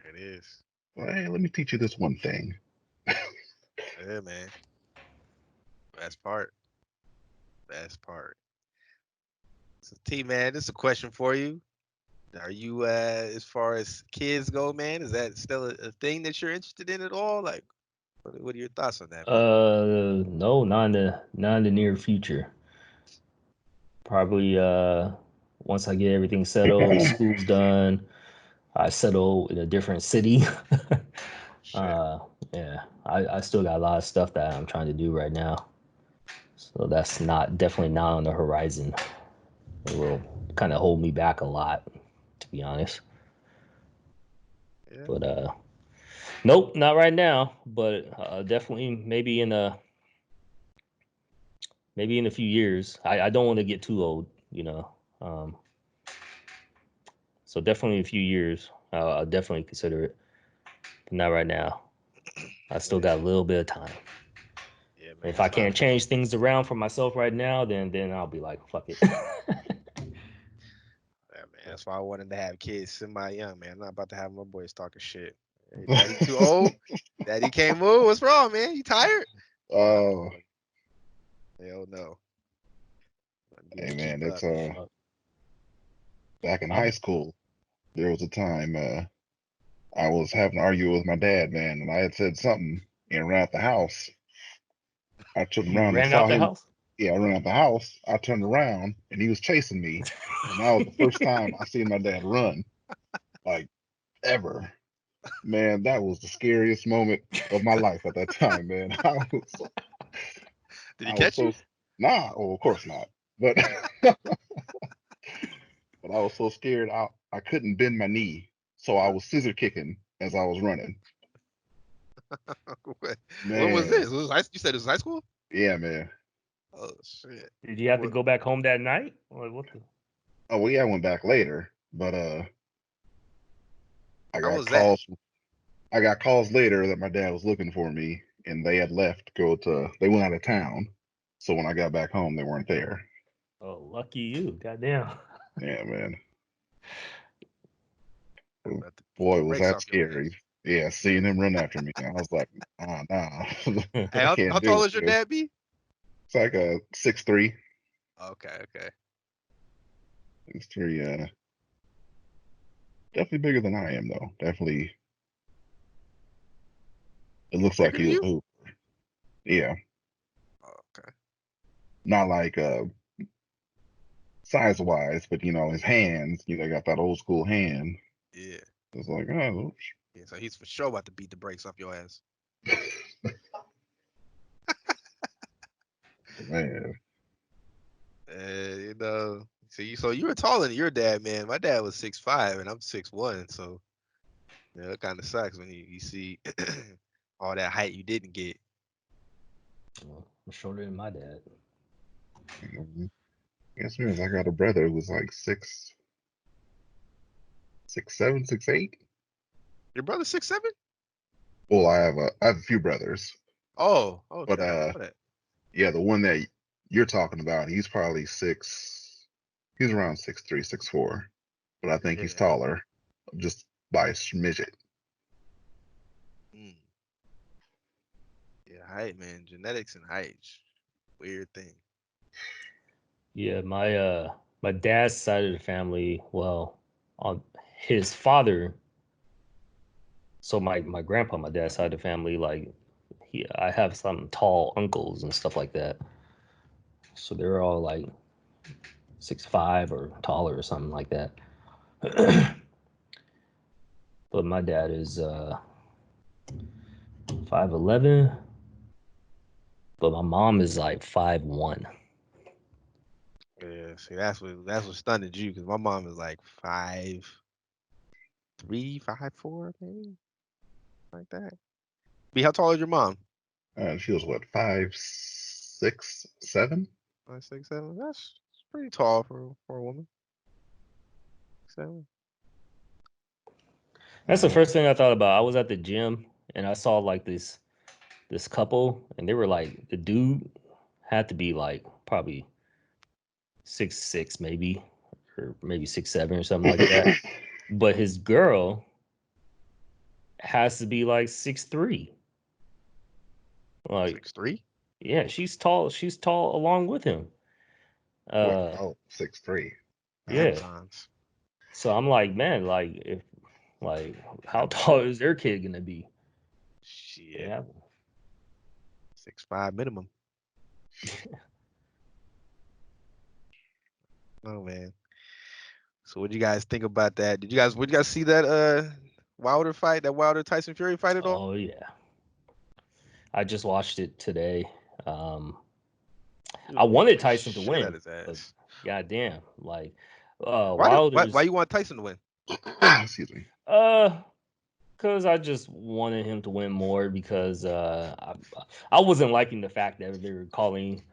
There it is. Well, hey, let me teach you this one thing. Yeah, man. Best part. Best part. So T man, this is a question for you. Are you as far as kids go, man, is that still a thing that you're interested in at all? Like what are your thoughts on that, man? no, not in the near future. Probably once I get everything settled, school's done, I settle in a different city. Shit. uh, yeah, I still got a lot of stuff that I'm trying to do right now. So that's not definitely not on the horizon. It will kind of hold me back a lot, to be honest. Yeah. But nope, not right now. But definitely maybe in a few years. I don't want to get too old, you know. Um, so definitely in a few years, I'll definitely consider it. But not right now. I still Yeah. got a little bit of time. Yeah, man. If I That's why can't change things around for myself right now, then I'll be like, fuck it. yeah, man. That's why I wanted to have kids semi young, man. I'm not about to have my boys talking shit. Hey, daddy too old. Daddy can't move. What's wrong, man? You tired? Nah, Oh, hell no. Do hey is man, keep it's up, man. back in high I'm school. There was a time I was having an argument with my dad, man, and I had said something and ran out the house. I turned You around and ran saw out the him. house? Yeah, I ran out the house. I turned around and he was chasing me, and that was the first time I seen my dad run, like ever. Man, that was the scariest moment of my life at that time, man. Did he I was catch you? so nah, oh, of course not. But but I was so scared I couldn't bend my knee, so I was scissor kicking as I was running. What was this? Man, You said it was high school? yeah, man. Oh shit. Did you have to What? go back home that night? Or what the? Oh well, yeah, I went back later, but I How got was that? calls. I got calls later that my dad was looking for me, and they had left to go to. They went out of town, so when I got back home, they weren't there. Oh, lucky you. Goddamn. Yeah, man. I'm about to beat the Boy, was brakes that off your scary. ass. Yeah, seeing him run after me, I was like, nah, Hey, I how can't do tall it, is your dude. dad be? It's like a 6'3", Okay, okay. 6'3", definitely bigger than I am though. Definitely, it looks like Bigger than he was you? a hoop. Yeah, Oh, okay. not like size wise, but his hands, got that old school hand. Yeah. It's like, oh, Yeah, so he's for sure about to beat the brakes off your ass. man. You know. So you were taller than your dad, man. My dad was 6'5" and I'm 6'1", so it kind of sucks when you see all that height you didn't get. Well, I'm shorter than my dad. Yes, man. I got a brother who was like 6'7", 6'8". Your brother 6'7"? Well, I have a few brothers, Oh, but okay. I didn't know that. yeah, the one that you're talking about, he's probably six. He's around 6'3", 6'4", but I think he's Yeah. taller, just by a smidget. Mm. Yeah, height, man. Genetics and height. Weird thing. Yeah, my dad's side of the family, well, his father. So my grandpa, my dad's side of the family, like I have some tall uncles and stuff like that. So they're all like 6'5" or taller or something like that. But my dad is 5'11", but my mom is like 5'1". Yeah, see, that's what stunned you because my mom is like 5'3", 5'4", maybe like that. B, how tall is your mom? She was what, 5'6", 7"? 5'6", 7". That's pretty tall for a woman. 7. That's the first thing I thought about. I was at the gym and I saw like this couple, and they were like, the dude had to be like probably 6'6", maybe, or maybe 6'7" or something like that. But his girl has to be like 6'3". Like, 6'3". yeah, she's tall. She's tall along with him. What? Uh, Oh, 6'3". yeah. Amazons. So I'm like, man, like, how tall is their kid gonna be? Shit, Yeah. 6'5" minimum. Oh man. So what do you guys think about that? Would you guys see that Wilder fight, that Wilder Tyson Fury fight at all? Oh yeah. I just watched it today. Um, He I was beating wanted the Tyson to shit out win, of his but ass. goddamn, like Why Wilder's you want Tyson to win? Excuse me. uh because I just wanted him to win more because I wasn't liking the fact that they were calling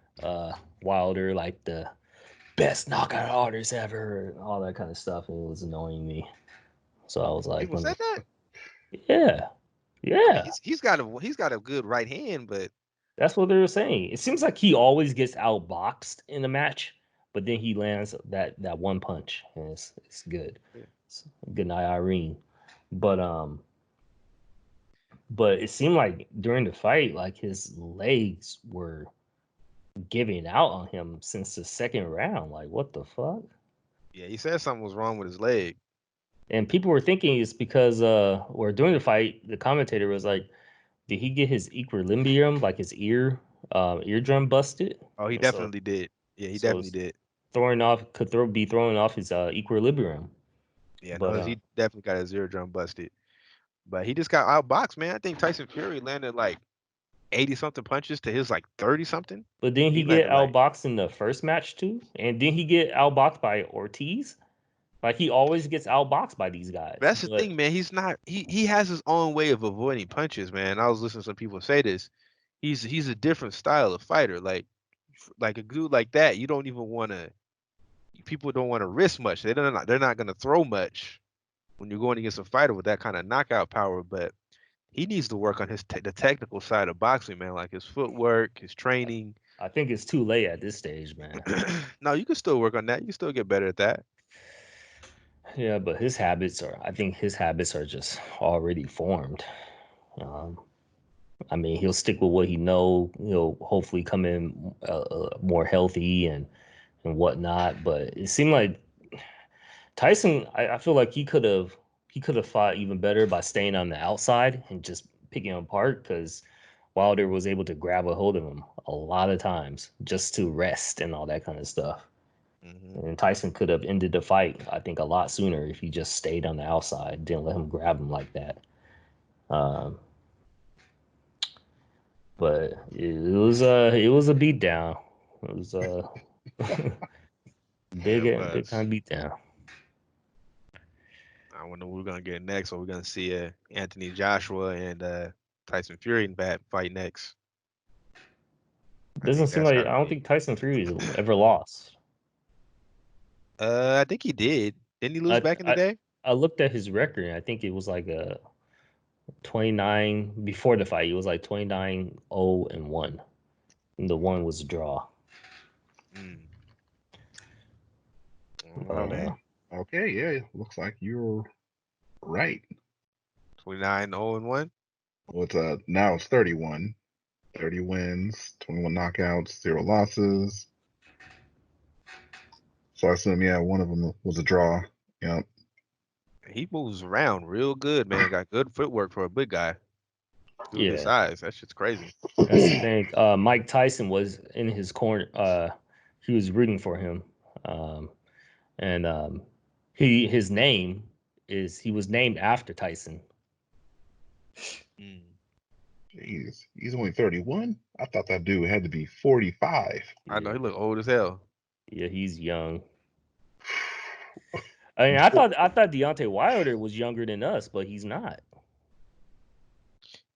Wilder like the best knockout artist ever and all that kind of stuff, and it was annoying me. So I was like, People said that. yeah, I mean, yeah. he's got a good right hand, but That's what they were saying. It seems like he always gets outboxed in a match, but then he lands that one punch, and it's good. yeah. It's, good night, Irene. But but it seemed like during the fight, like his legs were giving out on him since the second round. Like, what the fuck? Yeah, he said something was wrong with his leg. And people were thinking it's because or during the fight, the commentator was like, did he get his equilibrium, like his eardrum busted? Oh, he And so definitely did. Yeah, he so definitely it's did. be throwing off his equilibrium. Yeah, But no, he definitely got his eardrum busted. But he just got outboxed, man. I think Tyson Fury landed like 80 something punches to his like 30 something. didn't he He get landed like outboxed in the first match too? And didn't he get outboxed by Ortiz? Like he always gets outboxed by these guys. that's the But thing, man. He's not he has his own way of avoiding punches, man. I was listening to some people say this. He's a different style of fighter. Like a dude like that, you don't even want to people don't want to risk much. They're not going to throw much when you're going against a fighter with that kind of knockout power, but he needs to work on the technical side of boxing, man, like his footwork, his training. I think it's too late at this stage, man. No, you can still work on that. You can still get better at that. Yeah, but I think his habits are just already formed. Um, I mean, he'll stick with what he know. He'll hopefully come in more healthy and whatnot. But it seemed like Tyson. I feel like he could have fought even better by staying on the outside and just picking him apart because Wilder was able to grab a hold of him a lot of times just to rest and all that kind of stuff. Hmm. And Tyson could have ended the fight, I think, a lot sooner if he just stayed on the outside, didn't let him grab him like that. Um, but it was a beatdown. It was a Yeah, it big was. time beatdown. I wonder what we're gonna get next. Are we gonna see Anthony Joshua and Tyson Fury in bad fight next? I Doesn't think seem that's like gotta I don't be. think Tyson Fury has ever lost. I think he did. Didn't he lose I back in the I day? I looked at his record. And I think it was like a 29 before the fight. It was like 29-0-1. And the one was a draw. Mm, I don't know, Okay. man. Okay, yeah. Looks like you're right. 29-0-1. Well, now it's 31. 30 wins, 21 knockouts, 0 losses. So I assume, yeah, one of them was a draw. Yep. He moves around real good, man. Got good footwork for a big guy. Dude, his Yeah, size. That shit's crazy. that's the thing. Mike Tyson was in his corner. He was rooting for him, um, and his name he was named after Tyson. Mm. Jeez, he's only 31. I thought that dude had to be 45. I know Yeah, he look old as hell. yeah, he's young. I mean, I thought Deontay Wilder was younger than us, but he's not.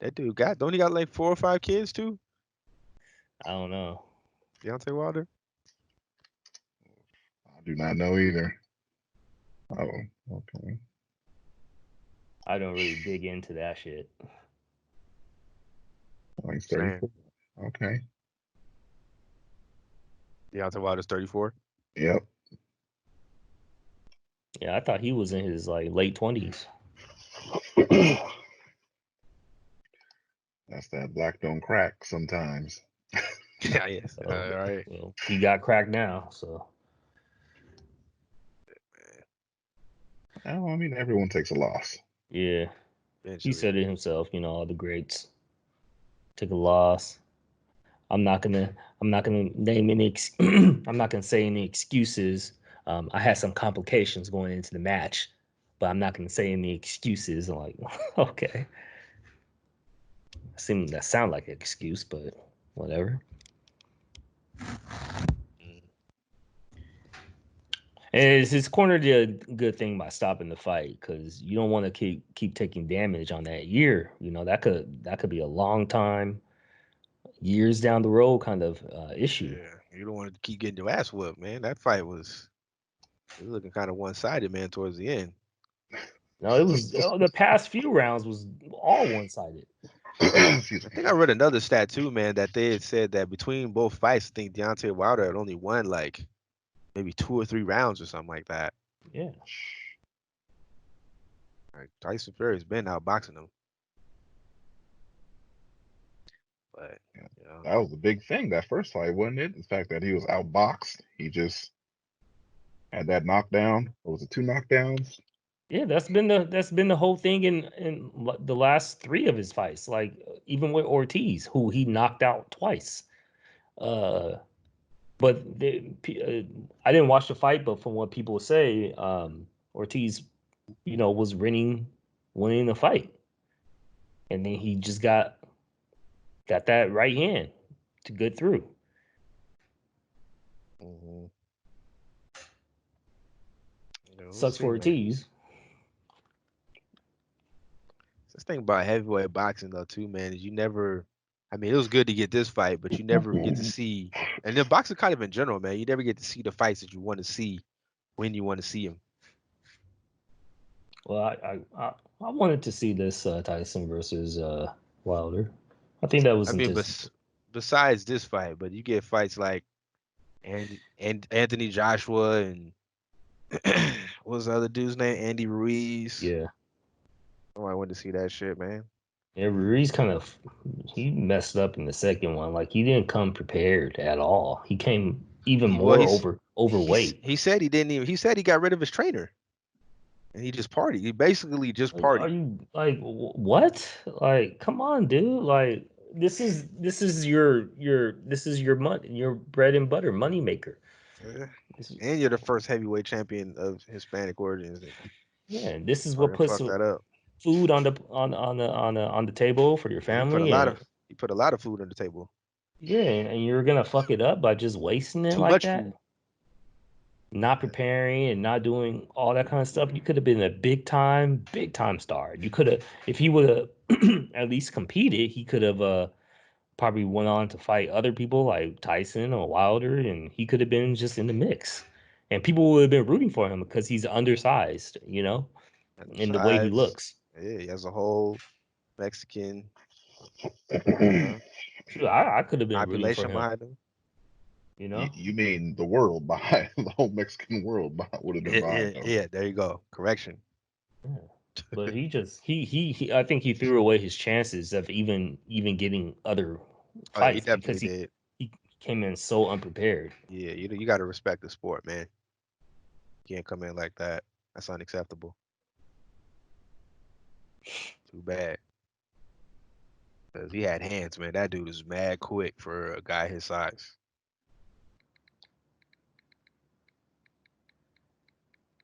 That dude don't he got like 4 or 5 kids too? I don't know. Deontay Wilder? I do not know either. Oh, okay. I don't really dig into that shit. Oh, he's Saying 34. Okay. Deontay Wilder's 34. Yep. Yeah, I thought he was in his like late 20s. That's that black don't crack sometimes. Yeah, yes. All So, right. he got cracked now. So Oh, I mean, everyone takes a loss. yeah, he Eventually. said it himself. All the greats took a loss. I'm not gonna. I'm not gonna name any. I'm not gonna say any excuses. I had some complications going into the match, but I'm not gonna say any excuses. I'm like, okay, that sound like an excuse, but whatever. Mm. And his corner did a good thing by stopping the fight because you don't want to keep taking damage on that year. That could be a long time, years down the road kind of issue. Yeah. You don't want to keep getting your ass whooped, man. That fight was it was looking kind of one-sided, man, towards the end. No, it was the past few rounds was all one sided. Excuse I me. think I read another stat too, man, that they had said that between both fights, I think Deontay Wilder had only won like maybe 2 or 3 rounds or something like that. Yeah, Like Tyson Fury's been outboxing him, but Yeah. you know, That was the big thing, that first fight, wasn't it? The fact that he was outboxed. He just had that knockdown. What was it, 2 knockdowns? yeah, that's been the whole thing in the last three of his fights. Like even with Ortiz, who he knocked out twice. Uh, but I didn't watch the fight, but from what people say, Ortiz, was winning the fight, and then he just got that right hand to get through. hmm we'll Sucks for see, man. Ortiz. This thing about heavyweight boxing though too, man, is you never. I mean, it was good to get this fight, but you never get to see. And then boxing kind of in general, man, you never get to see the fights that you want to see when you want to see them. Well, I wanted to see this Tyson versus Wilder. I think that I was mean, anticipated. besides this fight, but you get fights like and Anthony Joshua and what was the other dude's name? Andy Ruiz. Yeah, Oh, I went to see that shit, man. yeah. Ruiz he messed up in the second one. Like he didn't come prepared at all. He came even He well, more he's overweight. he said he didn't even. He said he got rid of his trainer and he just partied. He basically just Like, are partied. you like what? Like, come on, dude. Like, this is your money, your bread and butter money maker. Yeah. This is, And you're the first heavyweight champion of Hispanic origins. And yeah, this is what fucking puts fuck that up. food on the table for your Yeah, family, and he put a lot of food on the table. yeah, and you're gonna fuck it up by just wasting it Too like much that, food. not Yeah. preparing and not doing all that kind of stuff. You could have been a big time star. You could have, if he would have at least competed, he could have probably went on to fight other people like Tyson or Wilder, and he could have been just in the mix. And people would have been rooting for him because he's undersized, in the way he Undersized. looks. Yeah, he has a whole Mexican, you you, know, Shoot, I could have been rooting for population him, behind him. you know. you mean the world behind the whole Mexican world would have been Yeah, behind yeah, him. yeah, there you go. Correction. Yeah. But he just he I think he threw away his chances of even getting other Oh yeah, he fights because definitely he did. he came in so unprepared. Yeah, you got to respect the sport, man. You can't come in like that. That's unacceptable. Too bad. Because he had hands, man. That dude is mad quick for a guy his size.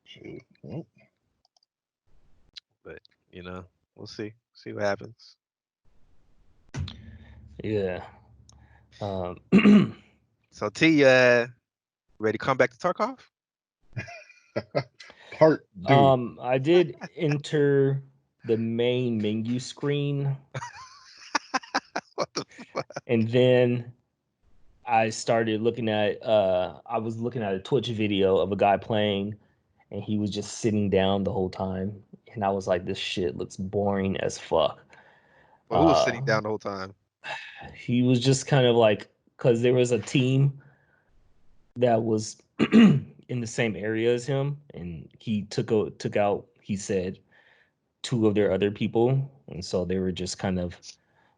Shoot. Well, But, we'll see. See what happens. Yeah. Um, So, T, ready to come back to Tarkov? part two. I did enter the main menu screen, What the fuck? and then I started looking at. I was looking at a Twitch video of a guy playing, and he was just sitting down the whole time, and I was like, "This shit looks boring as fuck." Well, who was Uh, sitting down the whole time? he was just kind of like, because there was a team that was in the same area as him, and he took out. He said two of their other people, and so they were just kind of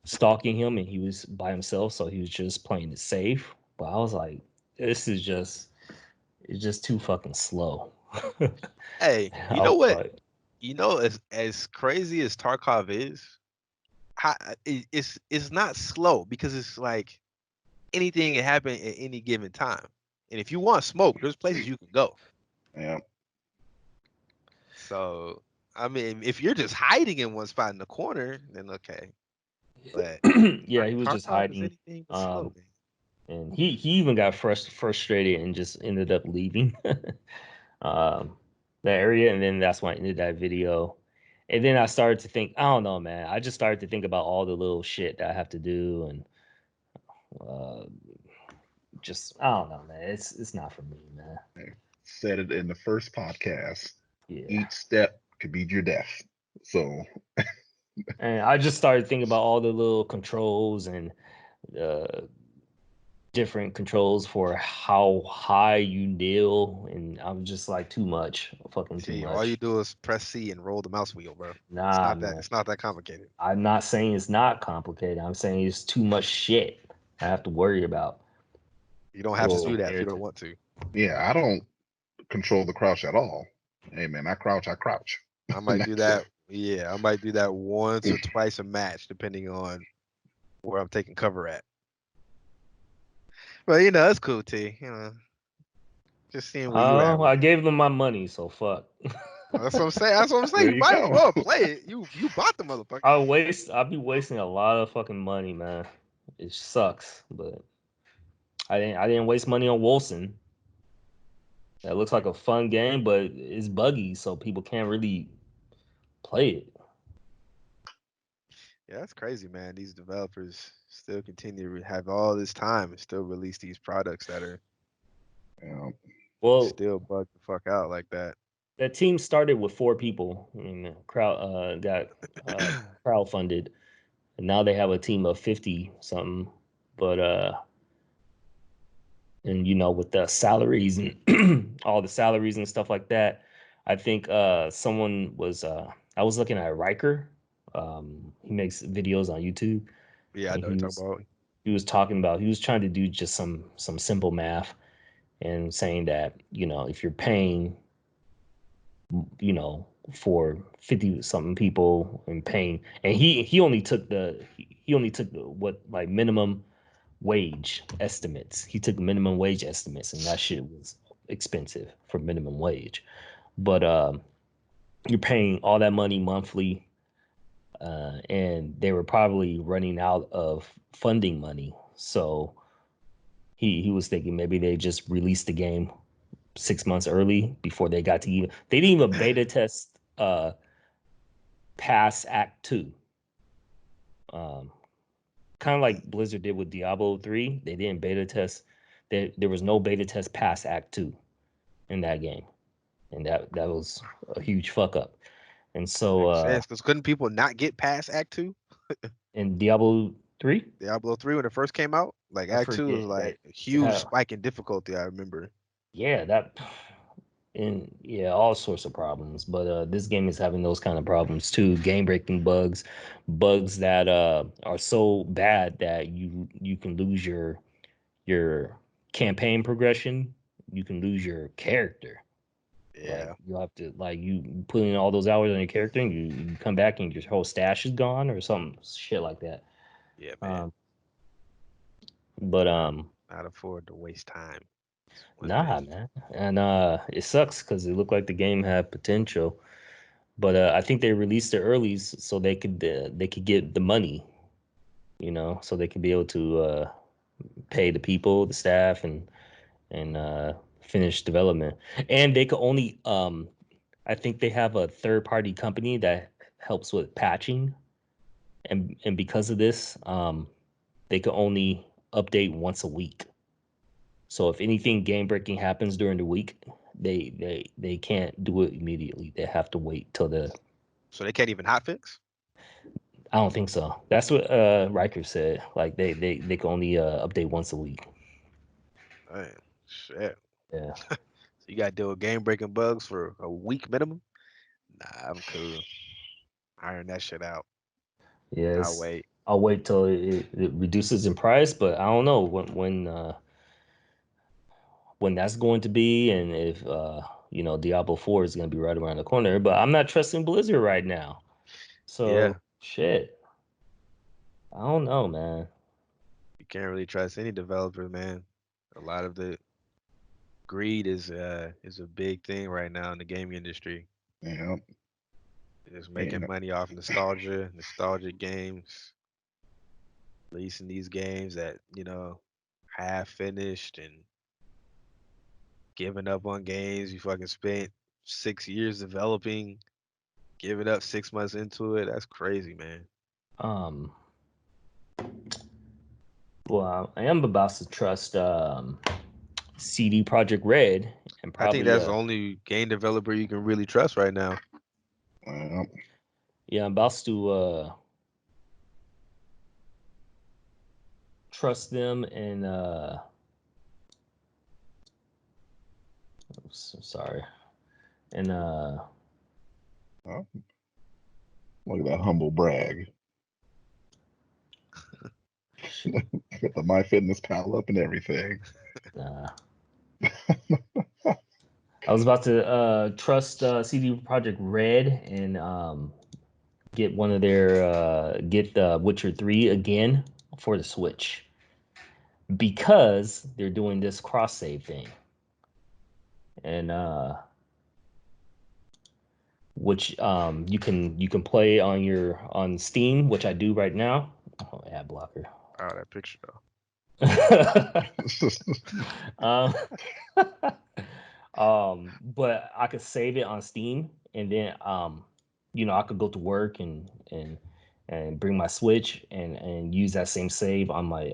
stalking him, and he was by himself, so he was just playing it safe. But I was like, this is just it's just too fucking slow. Hey, I you know was what? like, As crazy as Tarkov is, it's not slow because it's like anything can happen at any given time. And if you want smoke, there's places you can go. Yeah. So, I mean, if you're just hiding in one spot in the corner, then okay. But yeah, he was just Tarkov is hiding. anything but slow, Um, man. and he even got frustrated and just ended up leaving um, that area, and then that's when I ended that video. And then I started to think, I don't know, man. I just started to think about all the little shit that I have to do, and uh, just I don't know, man. It's not for me, man. Said it in the first podcast. Yeah, Each step could be your death. So and I just started thinking about all the little controls and uh, different controls for how high you kneel, and I'm just like too much, fucking too See, all you much. do is press C and roll the mouse wheel, bro. It's Nah, not that. man. It's not that complicated. I'm not saying it's not complicated. I'm saying it's too much shit I have to worry about You don't have to do well, that if you compared don't to. want to. yeah, I don't control the crouch at all. Hey man, I crouch, I crouch. I And might do that's it. that. Yeah, I might do that once or twice a match, depending on where I'm taking cover at. But it's cool, T. Just seeing where you at Oh, with I it. gave them my money, so fuck. That's what I'm saying. That's what I'm saying. There You you might as go. well play it. You bought the motherfucker. I'll be wasting a lot of fucking money, man. It sucks, but I didn't waste money on Wolcen. That looks like a fun game, but it's buggy, so people can't really play it. Yeah, that's crazy, man. These developers still continue to have all this time and still release these products that are Yeah. Well, still bug the fuck out like that. that team started with four people and got crowdfunded, and now they have a team of 50 something. But and with the salaries and all the salaries and stuff like that, I think someone was I was looking at Riker. He makes videos on YouTube, Yeah, I and know what you're talking about. he was talking about he was trying to do just some simple math and saying that if you're paying for 50 something people and paying, and he only took the what, like, minimum wage estimates. He took minimum wage estimates, and that shit was expensive for minimum wage. But you're paying all that money monthly, and they were probably running out of funding money. So he was thinking maybe they just released the game 6 months early before they got to even. They didn't even beta test past Act Two. Um, Kind of like Blizzard did with Diablo 3. They didn't beta test. There was no beta test past Act 2 in that game, and that was a huge fuck up. And so Makes sense. Because couldn't people not get past Act Two? in Diablo 3, Diablo 3 when it first came out? Like I Act 2 was forget that like a it huge had, spike in difficulty, I remember. yeah, that, and yeah, all sorts of problems. But this game is having those kind of problems too. Game breaking bugs that are so bad that you can lose your campaign progression. You can lose your character. Like Yeah. you'll have to like you put in all those hours on your character, and you come back and your whole stash is gone or some shit like that. Yeah, man. Um, but Not afford to waste time. It's one thing. nah, man, and it sucks because it looked like the game had potential, but I think they released it early so they could get the money, so they could be able to pay the people, the staff, and finish development, and they could only I think they have a third party company that helps with patching, and because of this, they could only update once a week. So if anything game breaking happens during the week, they can't do it immediately. They have to wait till the. So they can't even hotfix? I don't think so. That's what Riker said. Like they can only update once a week. Man, shit. Yeah. So you got to deal with game breaking bugs for a week minimum? Nah, I'm cool. Iron that shit out. I'll Yes. wait. I'll wait till it reduces in price, but I don't know when that's going to be, and if Diablo 4 is going to be right around the corner. But I'm not trusting Blizzard right now. Yeah, So shit. I don't know, man. you can't really trust any developer, man. A lot of the greed is a big thing right now in the gaming industry. Yeah. Just And making money off nostalgia, nostalgic games, releasing these games that, half finished and giving up on games you fucking spent 6 years developing, giving up 6 months into it. That's crazy, man. Um, well, I am about to trust CD Project Red and I think probably that's the only game developer you can really trust right now. well, yeah, I'm about to trust them and sorry. And oh, look at that humble brag. Got the My Fitness Pal up and everything. uh, I was about to trust CD Project Red and get one of their get Witcher 3 again for the Switch because they're doing this cross save thing. And which you can play on Steam, which I do right now. Oh, ad blocker. Oh, that picture though. um, but I could save it on Steam, and then I could go to work and bring my Switch and use that same save on my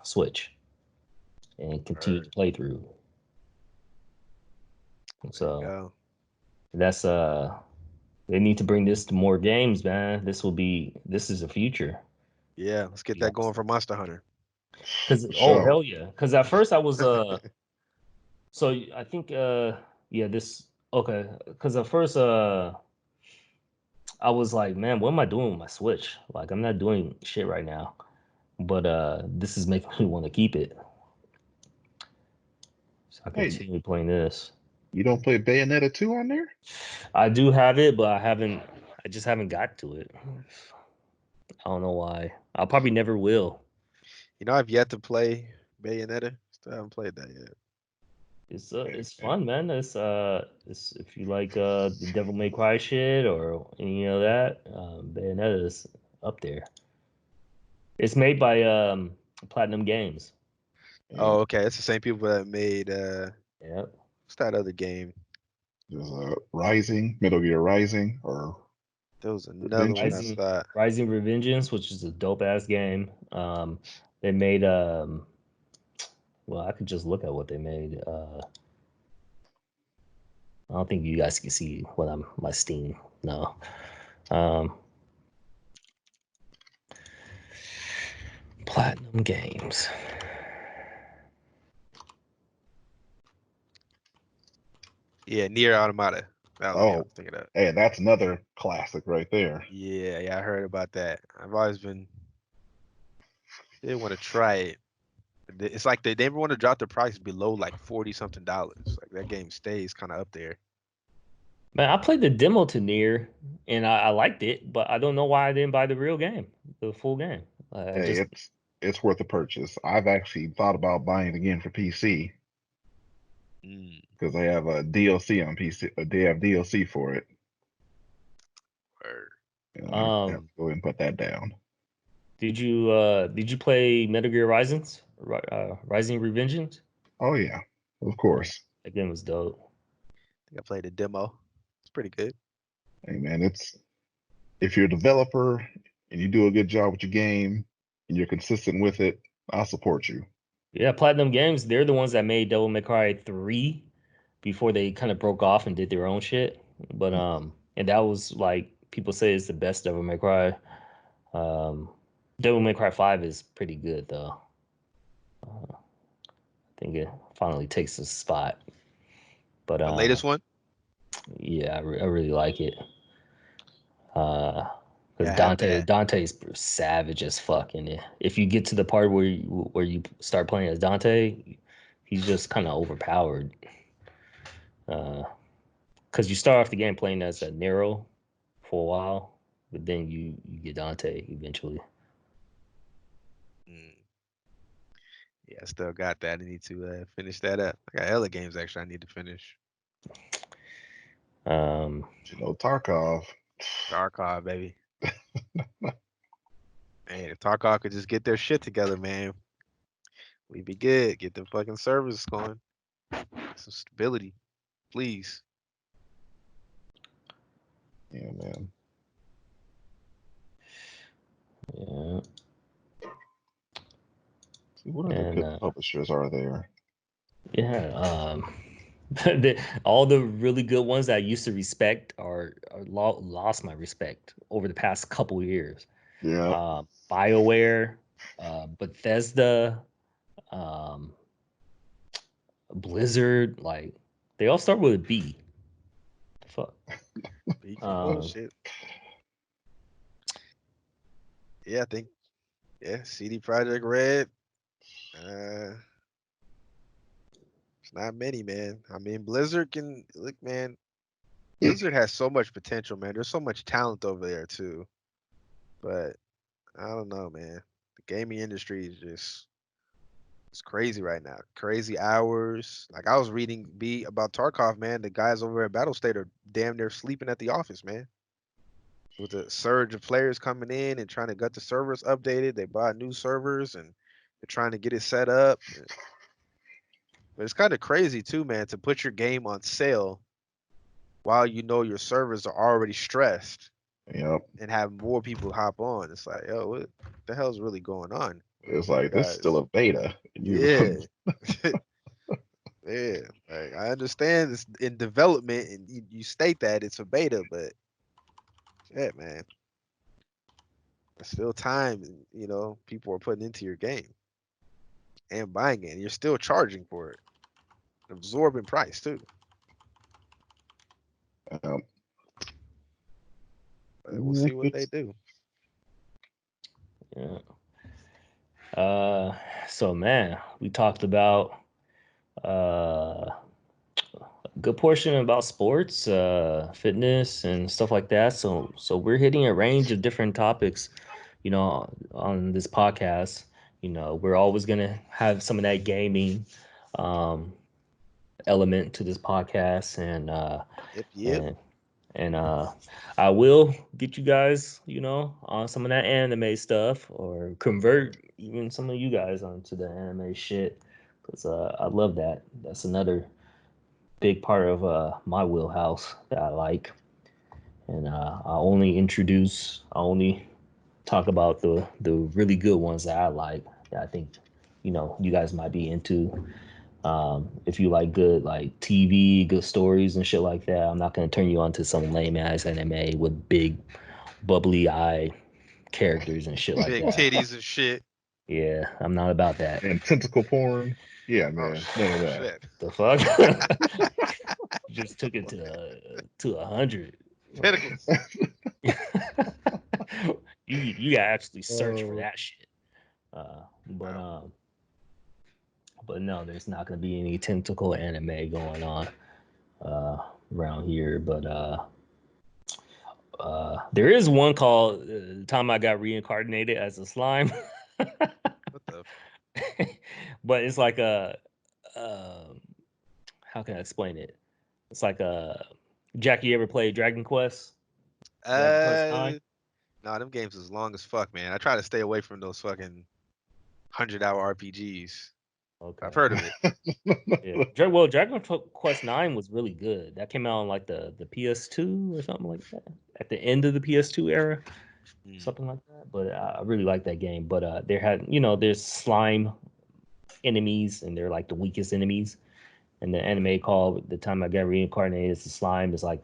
Switch and continue Right. to play through. There you So go. that's they need to bring this to more games, man. This is the future. Yeah, let's get Be that going honest. for Monster Hunter. Cause For oh sure. hell yeah. Cause at first I was so I think yeah this okay. Cause at first I was like, man, what am I doing with my Switch? Like I'm not doing shit right now. But this is making me want to keep it. So I Hey, continue playing this. you don't play Bayonetta 2 on there? I do have it, but I just haven't got to it. I don't know why. I'll probably never will. I've yet to play Bayonetta. Still haven't played that yet. Hey, It's fun, man. It's if you like the Devil May Cry shit or any of that, Bayonetta is up there. It's made by Platinum Games. yeah, Oh, okay. It's the same people that made Yep. what's that other game? there's Rising, Metal Gear Rising, or There was another one I Revengeance. thought. Rising Revengeance, which is a dope ass game. They made well, I could just look at what they made. I don't think you guys can see what I'm my Steam. No. Um, Platinum Games. Yeah, Near Automata. That was the game I Oh, was thinking of. hey, that's another classic right there. Yeah, yeah, I heard about that. I've always been did want to try it. It's like they never want to drop the price below like 40 something dollars. Like that game stays kind of up there. Man, I played the demo to Nier, and I liked it, but I don't know why I didn't buy the real game, the full game. I Hey, just it's worth a purchase. I've actually thought about buying it again for PC Mm, because they have a DLC on PC. They have DLC for it. word. I have um to go ahead and put that down. did you play Metal Gear Rising Revengeance? Oh yeah, of Yeah, course. that game was dope. I think I played the demo. It's pretty good. Hey man, it's if you're a developer and you do a good job with your game and you're consistent with it, I'll support you. Yeah, Platinum Games, they're the ones that made Devil May Cry 3 before they kind of broke off and did their own shit. But and that was like people say it's the best Devil May Cry. Um Devil May Cry 5 is pretty good though. I think it finally takes a spot. But The latest one? yeah, I really like it. Uh because Yeah, I have that. Dante's savage as fuck in it. If you get to the part where you start playing as Dante, he's just kind of overpowered. Uh because you start off the game playing as a Nero for a while, but then you get Dante eventually. Mm, yeah, I still got that. I need to finish that up. I got hella games actually I need to finish. Um, Tarkov. Tarkov, baby. Man, if Tarkov could just get their shit together, man, we'd be good. Get the fucking servers going. Some stability, please. Yeah, man. yeah, See, what other and good publishers are there? yeah, all the really good ones that I used to respect are lost my respect over the past couple years. Yeah, BioWare, Bethesda, um, Blizzard, like they all start with a B. Fuck. Beacon Um, bullshit. Yeah, I think CD Project Red. Uh, it's not many, man. I mean, Blizzard can look, man. Blizzard has so much potential, man. There's so much talent over there too. But I don't know, man. The gaming industry is just it's crazy right now. Crazy hours. Like I was reading B about Tarkov, man. The guys over at Battle State are damn near sleeping at the office, man. With the surge of players coming in and trying to get the servers updated, they bought new servers and they're trying to get it set up. But it's kind of crazy too, man, to put your game on sale while you know your servers are already stressed yep. and have more people hop on. It's like, yo, what the hell's really going on It's with you like this is still guys? a beta. And you Yeah. Yeah. Like I understand it's in development and you state that it's a beta, but yeah, man. There's still time, people are putting into your game and buying it. And you're still charging for it. Absorbing price too. um, But we'll see what they do. yeah. Uh, so man, we talked about uh a good portion about sports, fitness, and stuff like that. So we're hitting a range of different topics, on this podcast. We're always gonna have some of that gaming um element to this podcast, Yep, yep. and and I will get you guys, on some of that anime stuff, or convert even some of you guys onto the anime shit, because I love that. That's another big part of my wheelhouse that I like, and I only talk about the really good ones that I like, that I think you guys might be into. If you like good like TV, good stories and shit like that, I'm not gonna turn you on to some lame ass anime with big bubbly eye characters and shit like Big that. titties and shit. Yeah, I'm not about that. and tentacle porn. Yeah, Oh man. None of that. shit. The fuck? Just took it to 100. Tentacles. You gotta actually search for Oh, that shit. Uh, but Wow. um, but no, there's not gonna be any tentacle anime going on. Uh, around here, but there is one called the time I got reincarnated as a slime. What the? But it's like a how can I explain it? It's like a Jackie, you ever played Dragon Quest? Dragon Quest 9? Nah, them games is long as fuck, man. I try to stay away from those fucking 100-hour RPGs. Okay. I've heard of it. Yeah. Well, Quest 9 was really good. That came out on like the PS2 or something like that. At the end of the PS2 era, something like that. But I really like that game. But there had, there's slime enemies, and they're like the weakest enemies. And the anime called The Time I Got Reincarnated as a Slime is like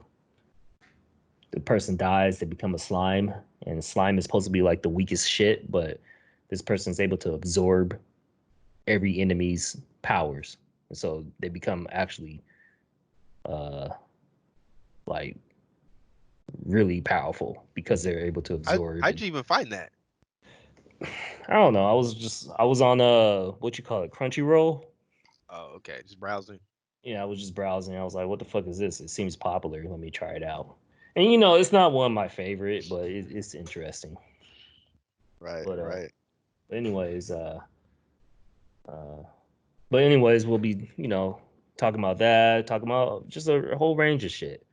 the person dies, they become a slime, and slime is supposed to be like the weakest shit, but this person's able to absorb every enemy's powers, and so they become actually uh like really powerful because they're able to absorb. How'd you even find that? I don't know. I was on what you call it, Crunchyroll. Oh, okay. Just browsing. Yeah, I was just browsing. I was like, what the fuck is this? It seems popular. Let me try it out. And it's not one of my favorite, but it's interesting. Right, But right. anyways, uh, but anyways, we'll be talking about that, talking about just a whole range of shit.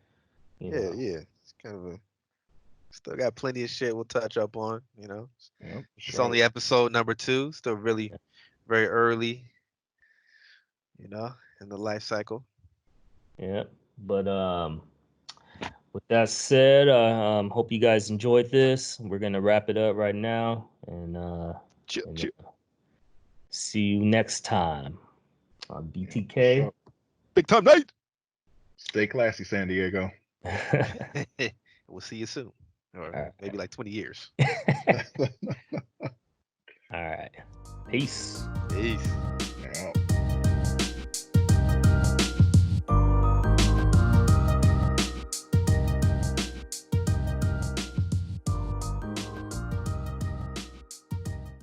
You Yeah, know. yeah. It's kind of a still got plenty of shit we'll touch up on, you know. Yep, It's sure. only episode number 2, still really very early, you know, in the life cycle. Yeah. But with that said, hope you guys enjoyed this. We're gonna wrap it up right now, and Chill, and chill. see you next time on Yeah, sure. BTK. Big time night. Stay classy, San Diego. We'll see you soon. Or All maybe like 20 years. right. All right. Peace. Peace.